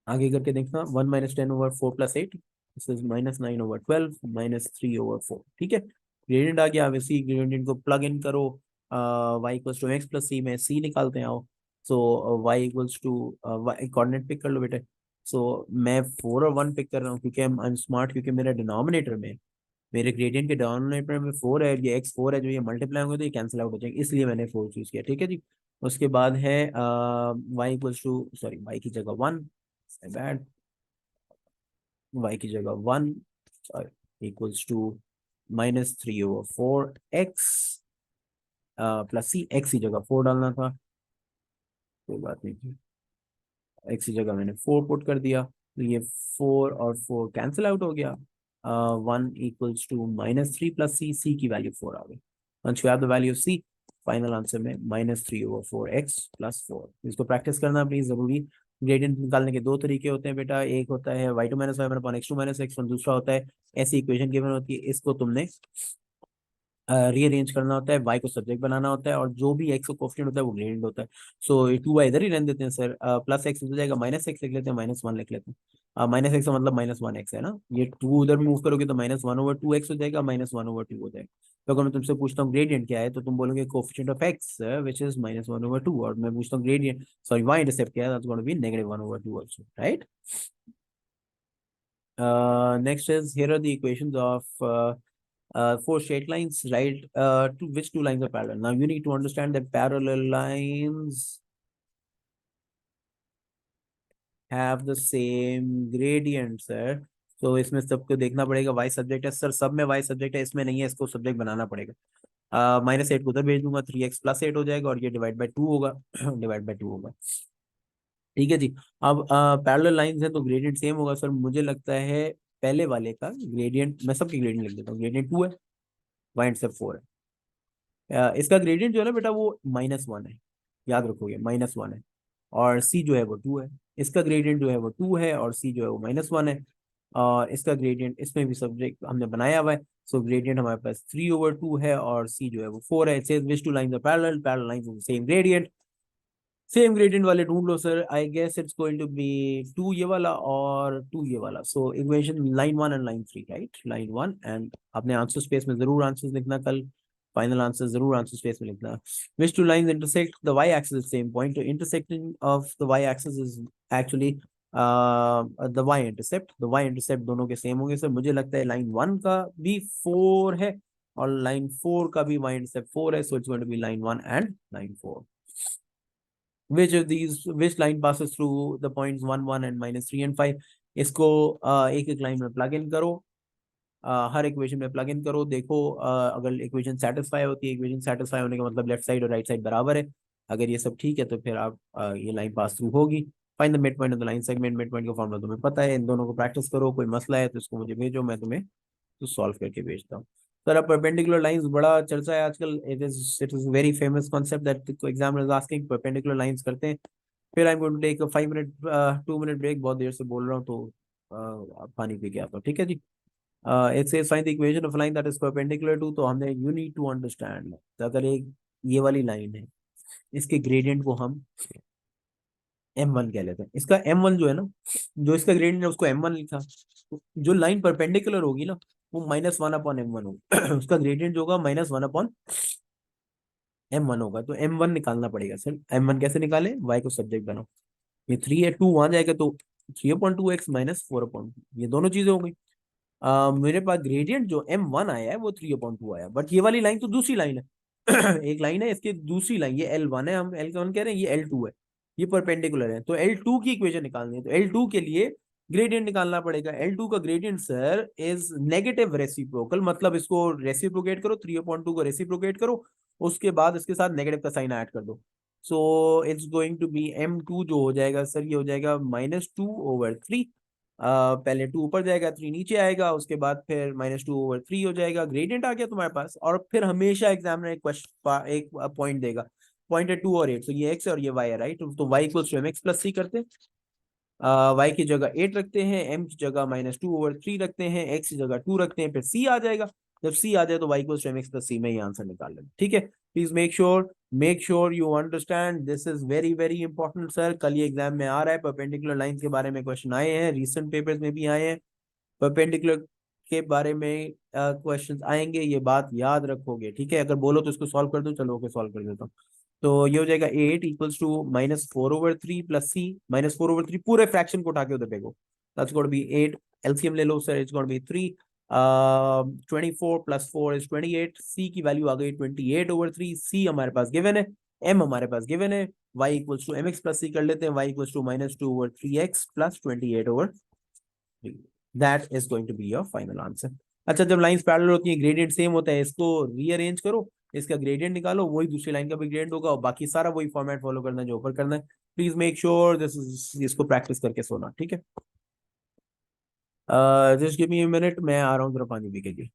आगे करके देखना, 1 minus 10 over 4 plus 8, this is -9 over 12 -3 over 4, ठीक है। ग्रेडियंट आ गया, अब इसी ग्रेडियंट को प्लग इन करो। y equals to x plus c में c निकालते हैं, आओ। So y equals to coordinate pick कर लो बेटे। सो मैं 4 और 1 पिक कर रहा हूँ क्योंकि आई एम स्मार्ट, क्योंकि मेरे डिनोमिनेटर में, मेरे ग्रेडियंट के डिनोमिनेटर में 4 है, ये x4 है, जो ये मल्टीप्लाई होंगे तो ये कैंसिल आउट हो जाएंगे, इसलिए मैंने 4 चूज किया, ठीक है जी। उसके बाद है y equals to, sorry y की जगह 1, बैड, y की जगह 1 equals to -3/4 x plus c, x की जगह 4 डालना था, कोई बात नहीं थी, x की जगह मैंने 4 पुट कर दिया, तो ये 4 और 4 कैंसिल आउट हो गया। 1 equals to -3 plus C, C की वैल्यू 4 आ गई। Once you have the value C, final answer में -3/4 x प्लस 4। इसको प्रैक्टिस करना प्लीज, जरूरी। ग्रेडियंट निकालने के 2 तरीके होते हैं बेटा, एक होता है y2 minus y1 upon x2 minus x1, दूसरा होता है ऐसी इक्वेशन गिवन होती है, इसको तुमने रीअरेंज करना होता है, y को सब्जेक्ट बनाना होता है, और जो भी x को कोफिशिएंट होता है वो ग्रेडियंट होता है। सो ये 2y इधर ही रहने देते हैं सर, प्लस x हो जाएगा, -x लिख लेते हैं, -1 लिख लेते हैं। -x का मतलब -1x है ना, ये 2 उधर मूव करोगे तो -1/2x हो जाएगा, -1/2 हो जाएगा। तो अगर मैं तुमसे पूछता हूँ ग्रेडियंट क्या है, तो तुम बोलोगे coefficient of x which is -1/2, और मैं पूछता हूँ ग्रेडियंट, सॉरी y इंटरसेप्ट क्या है, that's going to be -1/2 also, right. Next is, here are the equations of 4 straight lines, right? To which 2 lines are parallel? Now you need to understand that parallel lines have the same gradient, sir. तो इसमें सबको देखना पड़ेगा, y subject है sir, सब में y subject है, इसमें नहीं है, इसको सब्जेक्ट बनाना पड़ेगा। -8 को उधर भेज दूंगा, 3x प्लस 8 हो जाएगा, और ये डिवाइड बाय 2 होगा, डिवाइड बाय 2 होगा, ठीक है जी। अब पैरेलल लाइंस है तो ग्रेडियंट सेम होगा सर, मुझे लगता है पहले वाले का ग्रेडियंट, मैं सबके ग्रेडियंट लिख देता हूँ, ग्रेडियंट 2 है, y इंटरसेप्ट 4 है। इसका ग्रेडियंट जो है ना बेटा वो -1 है, याद रखोगे, -1 है, और c जो है वो 2 है। इसका ग्रेडियंट जो है वो 2 है और सी जो है वो -1 है, और इसका ग्रेडियंट इसमें भी सब्जेक्ट हमने बनाया हुआ है, सो ग्रेडियंट हमारे पास 3/2 है और सी जो है वो 4 है। It says which two lines are parallel, parallel lines of the same gradient, same gradient वाले ढूंढ लो sir. I guess it's going to be 2 ये वाला और 2 ये वाला, so equation line 1 and line 3, right, line 1 and अपने आंसर स्पेस में जरूर आंसर्स लिखना, कल फाइनल आंसर जरूर आंसर स्पेस में लिखना। Which two lines intersect the y axis same point, तो intersecting of the y axis is actually the y intercept, the y intercept दोनों के सेम होंगे सर। मुझे लगता है लाइन 1 का भी 4 है और लाइन 4 का भी वाई इंटरसेप्ट 4 है, so it's going to be line 1 and line 4। which of these, which line passes through the points 1 1 and -3 and 5, इसको एक एक लाइन में प्लग इन करो, हर इक्वेशन में प्लग इन करो, देखो अगर इक्वेशन सेटिस्फाई होती है, इक्वेशन सेटिस्फाई होने का मतलब लेफ्ट साइड और राइट साइड बराबर है, अगर ये सब ठीक है तो फिर आप ये लाइन पास थ्रू होगी। Find the mid point of the line segment, mid point का फॉर्मूला तुम्हें पता है, इन दोनों को प्रैक्टिस करो, कोई मसला है तो इसको मुझे भेजो, मैं तुम्हें तो सॉल्व करके भेजता हूँ। सर अब परपेंडिकुलर लाइंस बड़ा चर्चा है आजकल, it is very famous concept that examiners asking, perpendicular lines करते हैं। फिर I am going to take 5 minute 2 minute break, बहुत देर से बोल रहा हूँ तो पानी पी के आता हूँ, ठीक है जी। It says find the equation of line that is perpendicular to, तो हमने यू नीड टू अंडरस्टैंड, अगर एक ये वाली लाइन है, इसके ग्रेडियंट को हम m1 कह लेते हैं, इसका m1 जो है ना, जो इसका ग्रेडियंट है उसको m1 लिखा, तो जो लाइन परपेंडिकुलर होगी ना वो -1/m1 होगा उसका ग्रेडियंट जो होगा -1/m1 होगा, तो m1 निकालना पड़ेगा सर। m1 कैसे निकाले, y को सब्जेक्ट बनाओ, ये 3 है, 2 वहां जाएगा तो 3/2x -4/2, ये दोनों चीजें हो गई। मेरे पास ग्रेडियंट जो m1 आया है वो 3/2 आया, बट ये वाली लाइन तो दूसरी लाइन है एक लाइन है, इसकी दूसरी लाइन ये L1 है, हम L1 कह रहे हैं, ये L2 है, ये परपेंडिकुलर है, तो L2 की इक्वेशन निकालनी है, तो L2 के लिए ग्रेडियंट निकालना पड़ेगा। L2 का gradient sir is negative reciprocal, मतलब इसको रेसिप्रोकेट करो, 3/2 को रेसिप्रोकेट करो, उसके बाद इसके साथ नेगेटिव का साइन ऐड कर दो, so it's going to be m2 जो हो जाएगा सर, ये हो जाएगा -2/3। पहले 2 ऊपर जाएगा, 3 नीचे आएगा, उसके बाद फिर -2/3 हो जाएगा, ग्रेडियंट आ गया तुम्हारे पास। और फिर हमेशा एग्जामिनर एक क्वेश्चन एक पॉइंट देगा, पॉइंट है 2 और 8, तो ये x है और ये y है, राइट, तो y इक्वल्स टू mx+c करते हैं, y की जगह 8 रखते हैं, m की जगह -2/3 रखते हैं, x की जगह 2 रखते हैं, फिर c आ जाएगा, जब c आ जाए तो y इक्वल्स टू mx+c में ही आंसर निकाल लेंगे, ठीक है। Please make sure you understand, this is very very important sir, कल ये एग्जाम में आ रहा है, परपेंडिकुलर लाइंस के बारे में क्वेश्चन आए हैं, रिसेंट पेपर्स में भी आए हैं, परपेंडिकुलर के बारे में क्वेश्चंस आएंगे, ये बात याद रखोगे, ठीक है। अगर बोलो तो इसको सॉल्व कर दो, चलो ओके सॉल्व कर देता हूँ। तो ये हो जाएगा 8 इक्वल्स टू -4/3 प्लस सी, -4/3 पूरे फ्रैक्शन को उठा के उधर फेंको, दैट्स गोट बी 8, एलसीएम ले लो sir, it's got be 3, 24 + 4 is 28, C की वैल्यू आ गई 28/3, सी हमारे पास गिवन है, एम हमारे पास गिवन है, y इक्वल्स टू mx+c कर लेते हैं, y equals to -2/3x + 28/3, that is going to be your final answer. अच्छा, जब लाइंस पैरेलल होती है, ग्रेडियंट सेम होता है, इसको रीअरेंज करो, इसका ग्रेडियंट निकालो, वही दूसरी लाइन का भी ग्रेडियंट होगा, और बाकी सारा वही फॉर्मेट फॉलो करना है जो ऊपर करना है। Please make sure this is, इसको प्रैक्टिस करके सोना, ठीक है। Just give me a minute, मैं आ रहा हूँ जरा पानी पी के जी।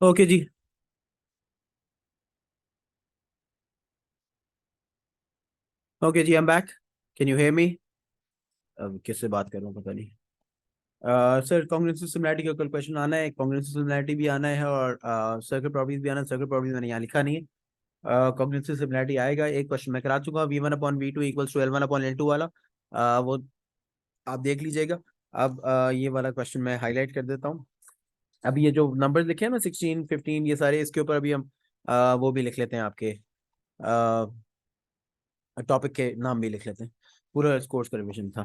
ओके जी, ओके जी, I am back, can you hear me? अब किससे बात कर रहा हूँ पता नहीं। सर कॉन्ग्रेंसिव सिमिलैरिटी का कल क्वेश्चन आना है, कॉन्ग्रेंसिव सिमिलैरिटी भी आना है और सर्किट प्रॉपर्टीज भी आना है, सर्किट प्रॉपर्टीज मैंने यहाँ लिखा नहीं है, कॉग्निटिव सिमिलरिटी आएगा, एक क्वेश्चन मैं करा चुका, v1/v2 इक्वल्स टू L1/L2 वाला, वो आप देख लीजिएगा। अब ये वाला क्वेश्चन मैं हाईलाइट कर देता हूँ। अभी ये जो नंबर लिखे हैं ना 16 15 ये सारे, इसके ऊपर अभी हम वो भी लिख लेते हैं, आपके टॉपिक के नाम भी लिख लेते हैं। पूरा कोर्स का रिविजन था।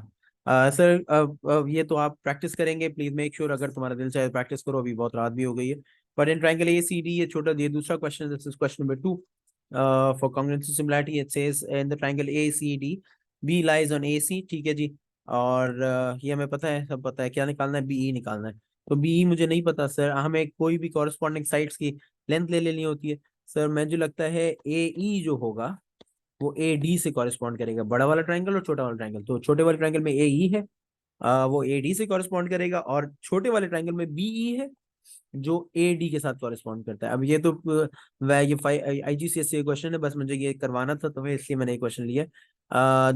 सर ये तो आप प्रैक्टिस करेंगे, प्लीज मेक श्योर, अगर तुम्हारा दिल चाहे प्रैक्टिस करो, अभी बहुत रात भी हो गई है। But in triangle A C D, ये छोटा, ये दूसरा question, this is question number 2 for congruency similarity, it says in the triangle A C D B lies on A C, ठीक है जी। और ये हमें पता है, सब पता है, क्या निकालना है, बी ई निकालना है। तो बी ई मुझे नहीं पता सर, हमें कोई भी कॉरेस्पॉन्डिंग साइड्स की लेंथ ले लेनी होती है। सर मुझे लगता है ए ई जो होगा वो ए डी से कॉरेस्पॉन्ड करेगा, बड़ा वाला ट्रायंगल और छोटा वाला ट्रायंगल, तो छोटे वाले ट्रायंगल में ए ई है, वो ए डी से कॉरेस्पॉन्ड करेगा, और छोटे वाले ट्रायंगल में बी ई है जो ए डी के साथ कॉरेस्पॉन्ड करता है। अब ये तो ये IGCSE क्वेश्चन है, बस मुझे ये करवाना था, तो इसलिए मैंने ये क्वेश्चन लिया।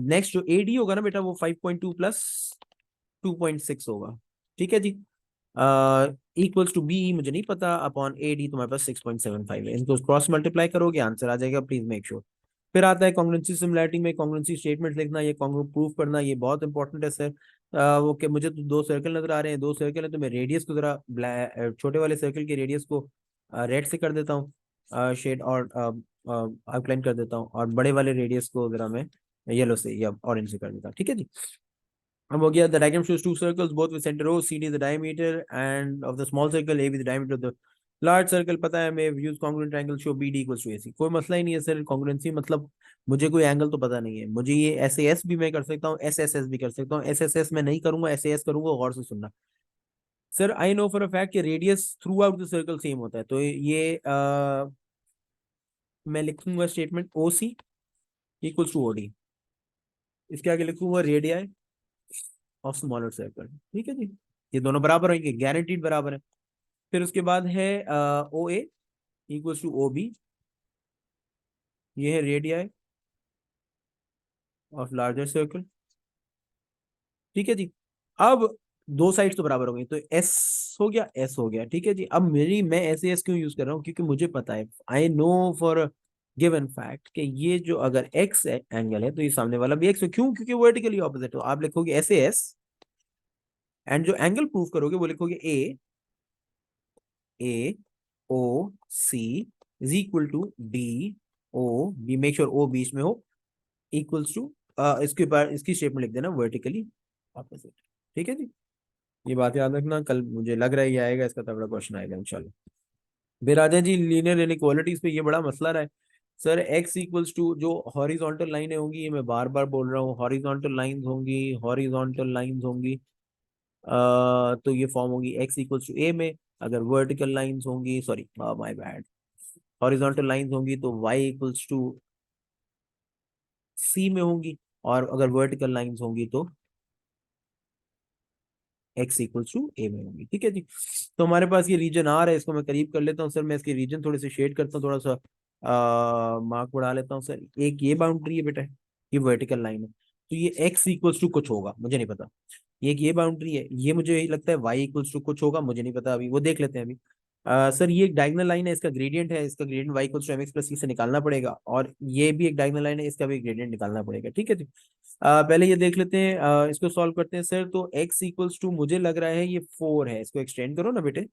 नेक्स्ट जो ए डी होगा ना बेटा, वो 5.2 प्लस 2.6 होगा, ठीक है जी। इक्वल्स टू बी, मुझे नहीं पता, अपॉन ए डी तुम्हारे पास 6.75 है, इनको क्रॉस मल्टीप्लाई करोगे आंसर आ जाएगा, प्लीज मेक श्योर। फिर आता है कॉन्ग्रुएंसी सिमिलैरिटी में कॉन्ग्रुएंसी स्टेटमेंट लिखना, ये कॉन्ग्रू प्रूव करना, ये बहुत इंपॉर्टेंट है सर। वो कि मुझे तो दो सर्कल नजर आ रहे हैं, दो सर्कल है, तो मैं रेडियस को जरा छोटे वाले सर्कल के रेडियस को रेड से कर देता हूँ शेड, और आउटलाइन कर देता हूँ, और बड़े वाले रेडियस को जरा मैं येलो से या ऑरेंज से कर देता हूँ, ठीक है जी। अब हो गया, the diagram shows two circles both with centre O, C D is the diameter and of the small circle, A with the diameter of the large circle. पता है मैं use congruent triangle show B D equals to A C, कोई मसला ही नहीं है sir. Congruency मतलब मुझे कोई एंगल तो पता नहीं है, मुझे ये एस एस भी मैं कर सकता हूँ, एस एस एस भी कर सकता हूँ, एस एस एस मैं नहीं करूंगा, एस एस करूंगा, गौर से सुनना। Sir I know for a fact कि radius throughout the circle same होता है, तो ये मैं लिखूंगा statement O C equals to O D, इसके आगे लिखूंगा रेडियाई ऑफ स्मॉलर सर्कल, ठीक है जी। ये दोनों बराबर होंगे, गारंटीड बराबर है। फिर उसके बाद है ओ ए इक्वल्स टू ओ बी, ये है रेडियाई ऑफ लार्जर सर्कल, ठीक है जी। अब दो साइड तो बराबर हो गई, तो एस हो गया, एस हो गया, ठीक है जी। अब मैं ऐसे एस क्यों यूज कर रहा हूँ, क्योंकि मुझे पता है, आई नो फॉर गिवन फैक्ट कि ये जो अगर एक्स एंगल है तो ये सामने वाला भी एक्स है, क्यों, क्योंकि वर्टिकली ऑपोजिट। तो आप लिखोगे ऐसे एस, एंड जो एंगल प्रूव करोगे वो लिखोगे A O C is equal to D O B, make sure O बीच में हो, इक्वल्स टू इसके ऊपर इसकी शेप में लिख देना वर्टिकली ऑपोजिट, ठीक है जी। ये बात याद रखना, कल मुझे लग रहा है ये आएगा, इसका तगड़ा क्वेश्चन आएगा इंशाल्लाह। फिर आ जाए जी लीनियर इनइक्वालिटीज पे, ये बड़ा मसला रहा है सर। एक्स इक्वल्स टू जो हॉरिजॉन्टल लाइनें होंगी, ये मैं बार बार बोल रहा हूँ, हॉरिजॉन्टल लाइंस होंगी, हॉरिजॉन्टल लाइंस होंगी, तो ये फॉर्म होगी एक्स इक्वल्स टू ए में। अगर वर्टिकल लाइंस होंगी, sorry my bad, horizontal lines होंगी तो वाई इक्वल्स टू सी में होंगी, और अगर वर्टिकल लाइंस होंगी तो एक्स इक्वल्स टू ए में होंगी, ठीक है जी। तो हमारे पास ये रीजन आर है, इसको मैं करीब कर लेता हूँ सर, मैं इसके रीजन थोड़े से शेड करता हूँ, थोड़ा सा मार्क बढ़ा लेता हूँ सर। एक ये बाउंड्री है बेटा, ये वर्टिकल लाइन है, तो ये एक्स इक्वल्स टू कुछ होगा, मुझे नहीं पता। एक ये बाउंड्री है, ये मुझे यही लगता है वाई इक्वल्स टू कुछ होगा, मुझे नहीं पता, अभी वो देख लेते हैं अभी। सर ये एक डायगोनल लाइन है, इसका ग्रेडियंट है, इसका gradient y equals to m x plus c से निकालना पड़ेगा, और ये भी एक डायगोनल लाइन है, इसका भी ग्रेडियंट निकालना पड़ेगा, ठीक है जी। पहले ये देख लेते हैं, इसको सॉल्व करते हैं सर। तो x इक्वल्स टू मुझे लग रहा है ये 4 है, इसको एक्सटेंड करो ना बेटे,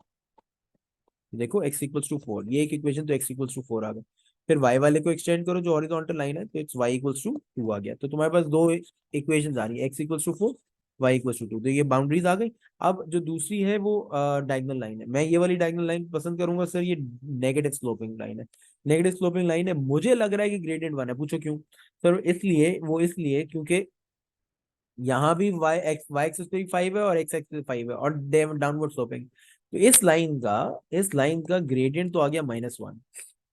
देखो x इक्वल्स टू 4, ये एक इक्वेशन, तो x इक्वल्स टू 4 आ गया। फिर y वाले को एक्सटेंड करो, जो हॉरिजॉन्टल लाइन है, तो इट्स y इक्वल्स टू 2 आ गया। तो तुम्हारे पास दो इक्वेशन आ रही है, x equals to 4, y equals to 2, तो ये बाउंड्रीज आ गई। अब जो दूसरी है वो डायगोनल लाइन है, मैं ये वाली डायगोनल लाइन पसंद करूंगा सर, ये नेगेटिव स्लोपिंग लाइन है। नेगेटिव स्लोपिंग लाइन है, मुझे लग रहा है कि ग्रेडियंट 1 है, पूछो क्यों सर? इसलिए, वो इसलिए क्योंकि यहाँ भी वाई एक्सिस पे 5 है और एक्स एक्सिस पे 5 है, और डाउनवर्ड स्लोपिंग, तो इस लाइन का ग्रेडियंट तो आ गया -1।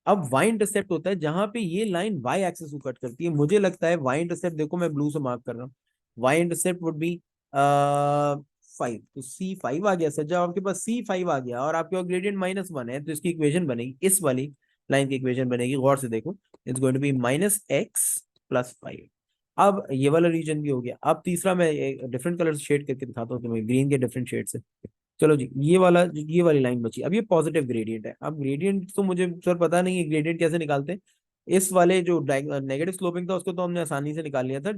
अब वाई इंटरसेप्ट होता है जहां पे ये लाइन वाई एक्सिस को कट करती है, मुझे लगता है वाई इंटरसेप्ट, देखो मैं ब्लू से मार्क कर रहा हूँ, वाई इंटरसेप्ट वुड बी 5, तो C5 आ गया सर। जब आपके पास C5 आ गया और आपके पास ग्रेडियंट -1 है, तो इसकी इक्वेशन बनेगी, इस वाली लाइन की इक्वेशन बनेगी, गौर से देखो, it's going to B -x+5। अब ये वाला रीजन भी हो गया। अब तीसरा मैं डिफरेंट कलर से शेड करके दिखाता हूँ तुम्हें, ग्रीन के डिफरेंट शेड से। चलो जी, ये वाली लाइन बची। अब ये पॉजिटिव ग्रेडियंट है, अब ग्रेडियंट तो मुझे सर पता नहीं है ग्रेडियंट कैसे निकालते हैं। इस वाले जो नेगेटिव स्लोपिंग था उसको तो हमने आसानी से निकाल लिया था,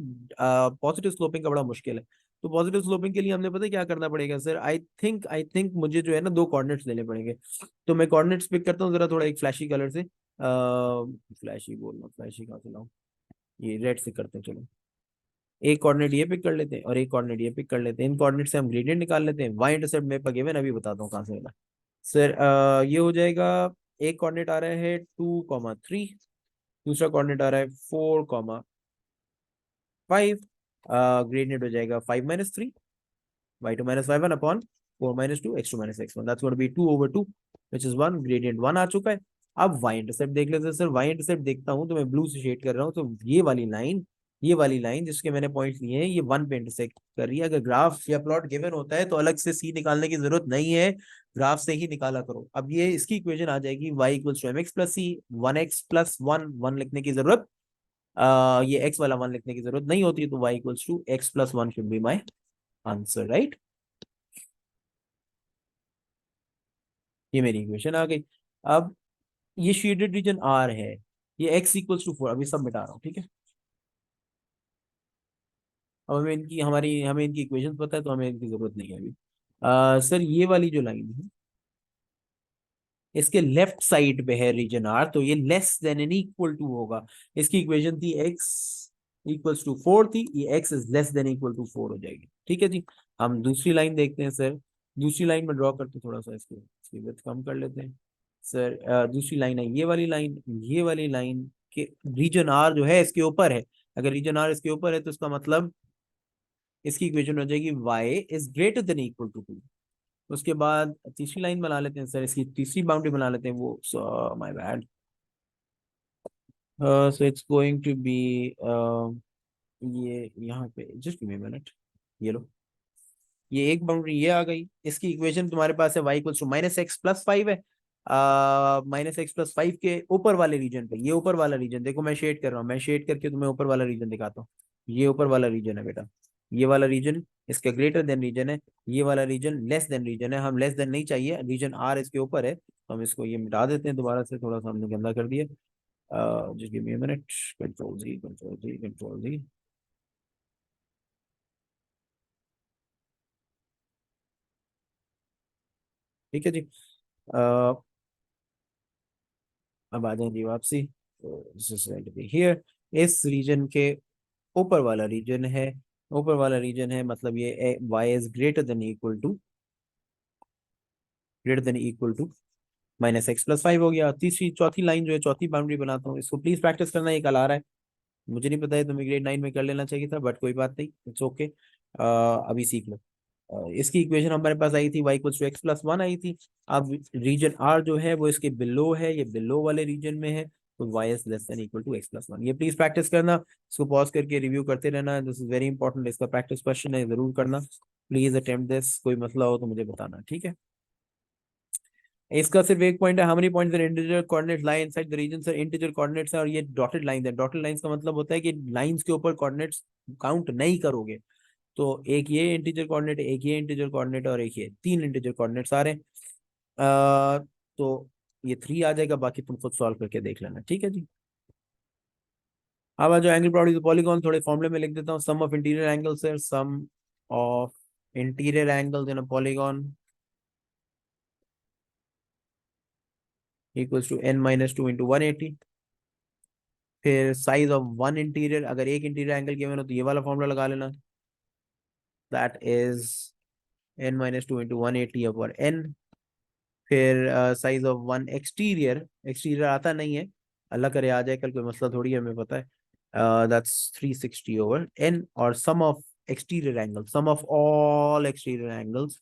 पॉजिटिव स्लोपिंग का बड़ा मुश्किल है। तो पॉजिटिव स्लोपिंग के लिए हमने पता है क्या करना पड़ेगा सर? आई थिंक मुझे जो है ना, दो कोऑर्डिनेट्स लेने पड़ेंगे। तो मैं कोऑर्डिनेट्स पिक करता हूँ जरा, थोड़ा एक फ्लैशी कलर से। फ्लैशी बोलना, फ्लैशी कहाँ चलाऊं, ये रेड से करते हैं चलो। एक कोऑर्डिनेट ये पिक कर लेते हैं और एक कोऑर्डिनेट ये पिक कर लेते हैं, इन कोऑर्डिनेट से हम ग्रेडियंट निकाल लेते हैं। वाई इंटरसेप्ट मेरे पास गिवन, अभी बताता हूँ कहाँ से मिला। सर ये हो जाएगा, एक कोऑर्डिनेट आ रहा है 2,3, दूसरा कोऑर्डिनेट आ रहा है 4,5। ग्रेडियंट हो जाएगा 5 - 3, y2 - y1 upon 4 - 2 x2 - x1, that's going to be 2/2 which is 1। Gradient 1 आ चुका है। अब y इंटरसेप्ट देख लेते हैं सर। y इंटरसेप्ट देखता हूं तो मैं ब्लू से शेड कर रहा हूं, तो ये वाली लाइन जिसके मैंने पॉइंट लिए हैं, ये 1 पे इंटरसेक्ट कर रही है। अगर ग्राफ या प्लॉट गिवन होता है तो अलग से सी निकालने की जरूरत नहीं है, ग्राफ से ही निकाला करो। अब ये इसकी इक्वेशन आ जाएगी y equals to mx plus c, 1x+1 लिखने की जरूरत, ये x वाला 1 लिखने की जरूरत नहीं होती, तो y equals to x+1 should be my answer, right. ये मेरी इक्वेशन आ गई। अब ये शेडेड रीजन आर है, ये x इक्वल्स टू 4, अभी सब मिटा रहा हूँ, ठीक है। अब हमें इनकी इक्वेशन पता है, तो हमें इनकी जरूरत नहीं है अभी। सर ये वाली जो लाइन है, इसके लेफ्ट साइड पे है रीजन आर, तो ये less than and equal to होगा। इसकी इक्वेशन थी x इक्वल्स टू 4 थी, ये x is less than equal to 4 हो जाएगी, ठीक है जी। हम दूसरी लाइन देखते हैं सर। दूसरी लाइन में ड्रॉ करते थोड़ा सा, इसकी विड्थ कम कर लेते हैं सर। दूसरी लाइन है ये वाली लाइन, ये वाली लाइन के रीजन आर जो है इसके ऊपर है। अगर रीजन आर इसके ऊपर है तो इसका मतलब इसकी इक्वेशन हो जाएगी y is greater than equal to 2। उसके बाद तीसरी लाइन बना लेते हैं सर, इसकी तीसरी बाउंड्री बना लेते हैं, वो my bad. So it's going to be ये यहाँ पे जस्ट गिव मी मिनट, ये लो। ये एक बाउंड्री ये आ गई। इसकी इक्वेशन तुम्हारे पास है y इक्वल्स टू -x+5 है। -x+5 के ऊपर वाले रीजन पे, ये ऊपर वाला रीजन देखो, मैं शेड कर रहा हूँ, मैं शेड करके तुम्हें ऊपर वाला रीजन दिखाता हूँ। ये ऊपर वाला रीजन है बेटा, ये वाला रीजन इसका ग्रेटर देन रीजन है, ये वाला रीजन लेस देन रीजन है। हम लेस देन नहीं चाहिए, रीजन आर इसके ऊपर है, तो हम इसको ये मिटा देते हैं दोबारा से, थोड़ा सा हमने गंदा कर दिया। Just give me a minute, control Z, control Z, control Z। ठीक है जी। अ, अब आ जाए जी वापसी, तो this is going to be here. इस रीजन के ऊपर वाला रीजन है, ऊपर वाला रीजन है, मतलब ये y is greater than equal to -x+5 हो गया। तीसरी चौथी लाइन जो है, चौथी बाउंड्री बनाता हूँ, इसको प्लीज प्रैक्टिस करना, ये कल आ रहा है। मुझे नहीं पता है, तुम्हें ग्रेड 9 में कर लेना चाहिए था, बट कोई बात नहीं, इट्स ओके। अभी सीख लो। इसकी इक्वेशन हमारे पास आई थी y इक्वल्स टू x+1 आई थी। अब रीजन r जो है वो इसके बिलो है, ये बिलो वाले रीजन में है, तो y is less than equal to x+1। ये प्लीज प्रैक्टिस करना, इसको पॉज करके रिव्यू करते रहना, दिस इज वेरी इंपॉर्टेंट, इसका प्रैक्टिस क्वेश्चन है, जरूर करना। प्लीज अटेम्प्ट दिस, कोई मसला हो तो मुझे बताना, ठीक है। इसका सिर्फ एक पॉइंट है, how many points in integer coordinates lie inside the region. Sir integer coordinates है और ये डॉटेड लाइन है। डॉटेड लाइंस का मतलब होता है कि लाइंस के ऊपर कोऑर्डिनेट्स काउंट नहीं करोगे। तो एक ये इंटीजर कोऑर्डिनेट, एक ये इंटीजर कोऑर्डिनेट और एक ये, तीन इंटीजर कोऑर्डिनेट्स आ रहे हैं। तो ये 3 आ जाएगा, बाकी तुम खुद सॉल्व करके देख लेना, ठीक है जी। अब जो एंगल प्रॉपर्टी पॉलीगॉन, थोड़े फॉर्मूले में लिख देता हूँ। सम ऑफ इंटीरियर एंगल्स है, sum of interior angles in a polygon equals to n - 2 into 180। फिर साइज ऑफ वन इंटीरियर, अगर एक इंटीरियर एंगल गिवन हो तो ये वाला फॉर्मूला लगा लेना, that is n - 2 into 180 upon n। फिर size of one exterior, exterior आता नहीं है, अल्लाह करे आ जाए कल, कोई मसला थोड़ी है, हमें पता है, दैट्स 360 ओवर n। और sum of exterior angle, sum of all exterior angles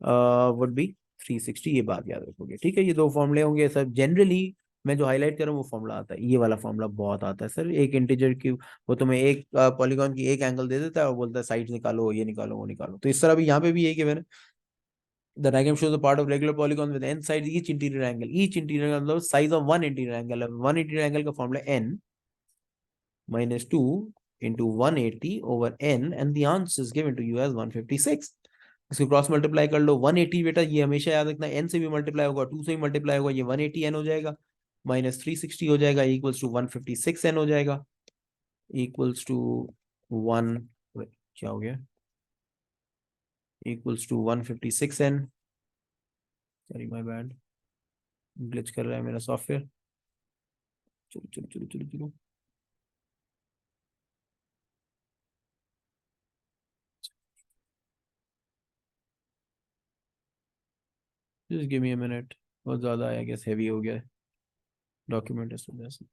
would be 360, ये बात याद रखोगे, ठीक है। ये दो फॉर्मूले होंगे सर, जनरली मैं जो हाईलाइट कर रहा हूँ वो फॉर्मूला आता है, ये वाला फॉर्मूला बहुत आता है सर। एक इंटीजर की वो तुम्हें एक पॉलीगॉन की एक एंगल दे देता है और बोलता है साइड निकालो, ये निकालो, वो निकालो। तो इस तरह भी यहाँ पे भी यही कि मैंने the diagram shows a part of regular polygon with n sides, each interior angle, each interior angle size of one interior angle, one interior angle का formula n - 2 into 180 over n, and the answer is given to you as 156। इसको cross multiply कर लो, 180 बेटा ये हमेशा याद रखना, n से भी मल्टीप्लाई होगा, 2 से भी मल्टीप्लाई होगा, ये 180 n हो जाएगा, -360 हो जाएगा, इक्वल्स टू 156 n हो जाएगा, इक्वल्स टू वन, क्या हो गया, equals to 156 n। Sorry my bad, glitch कर रहा है मेरा सॉफ्टवेयर। चलो चलो चलो चलो चलो। Just give me a minute. बहुत ज्यादा आई गेस हैवी हो गया है डॉक्यूमेंट इस वजह से।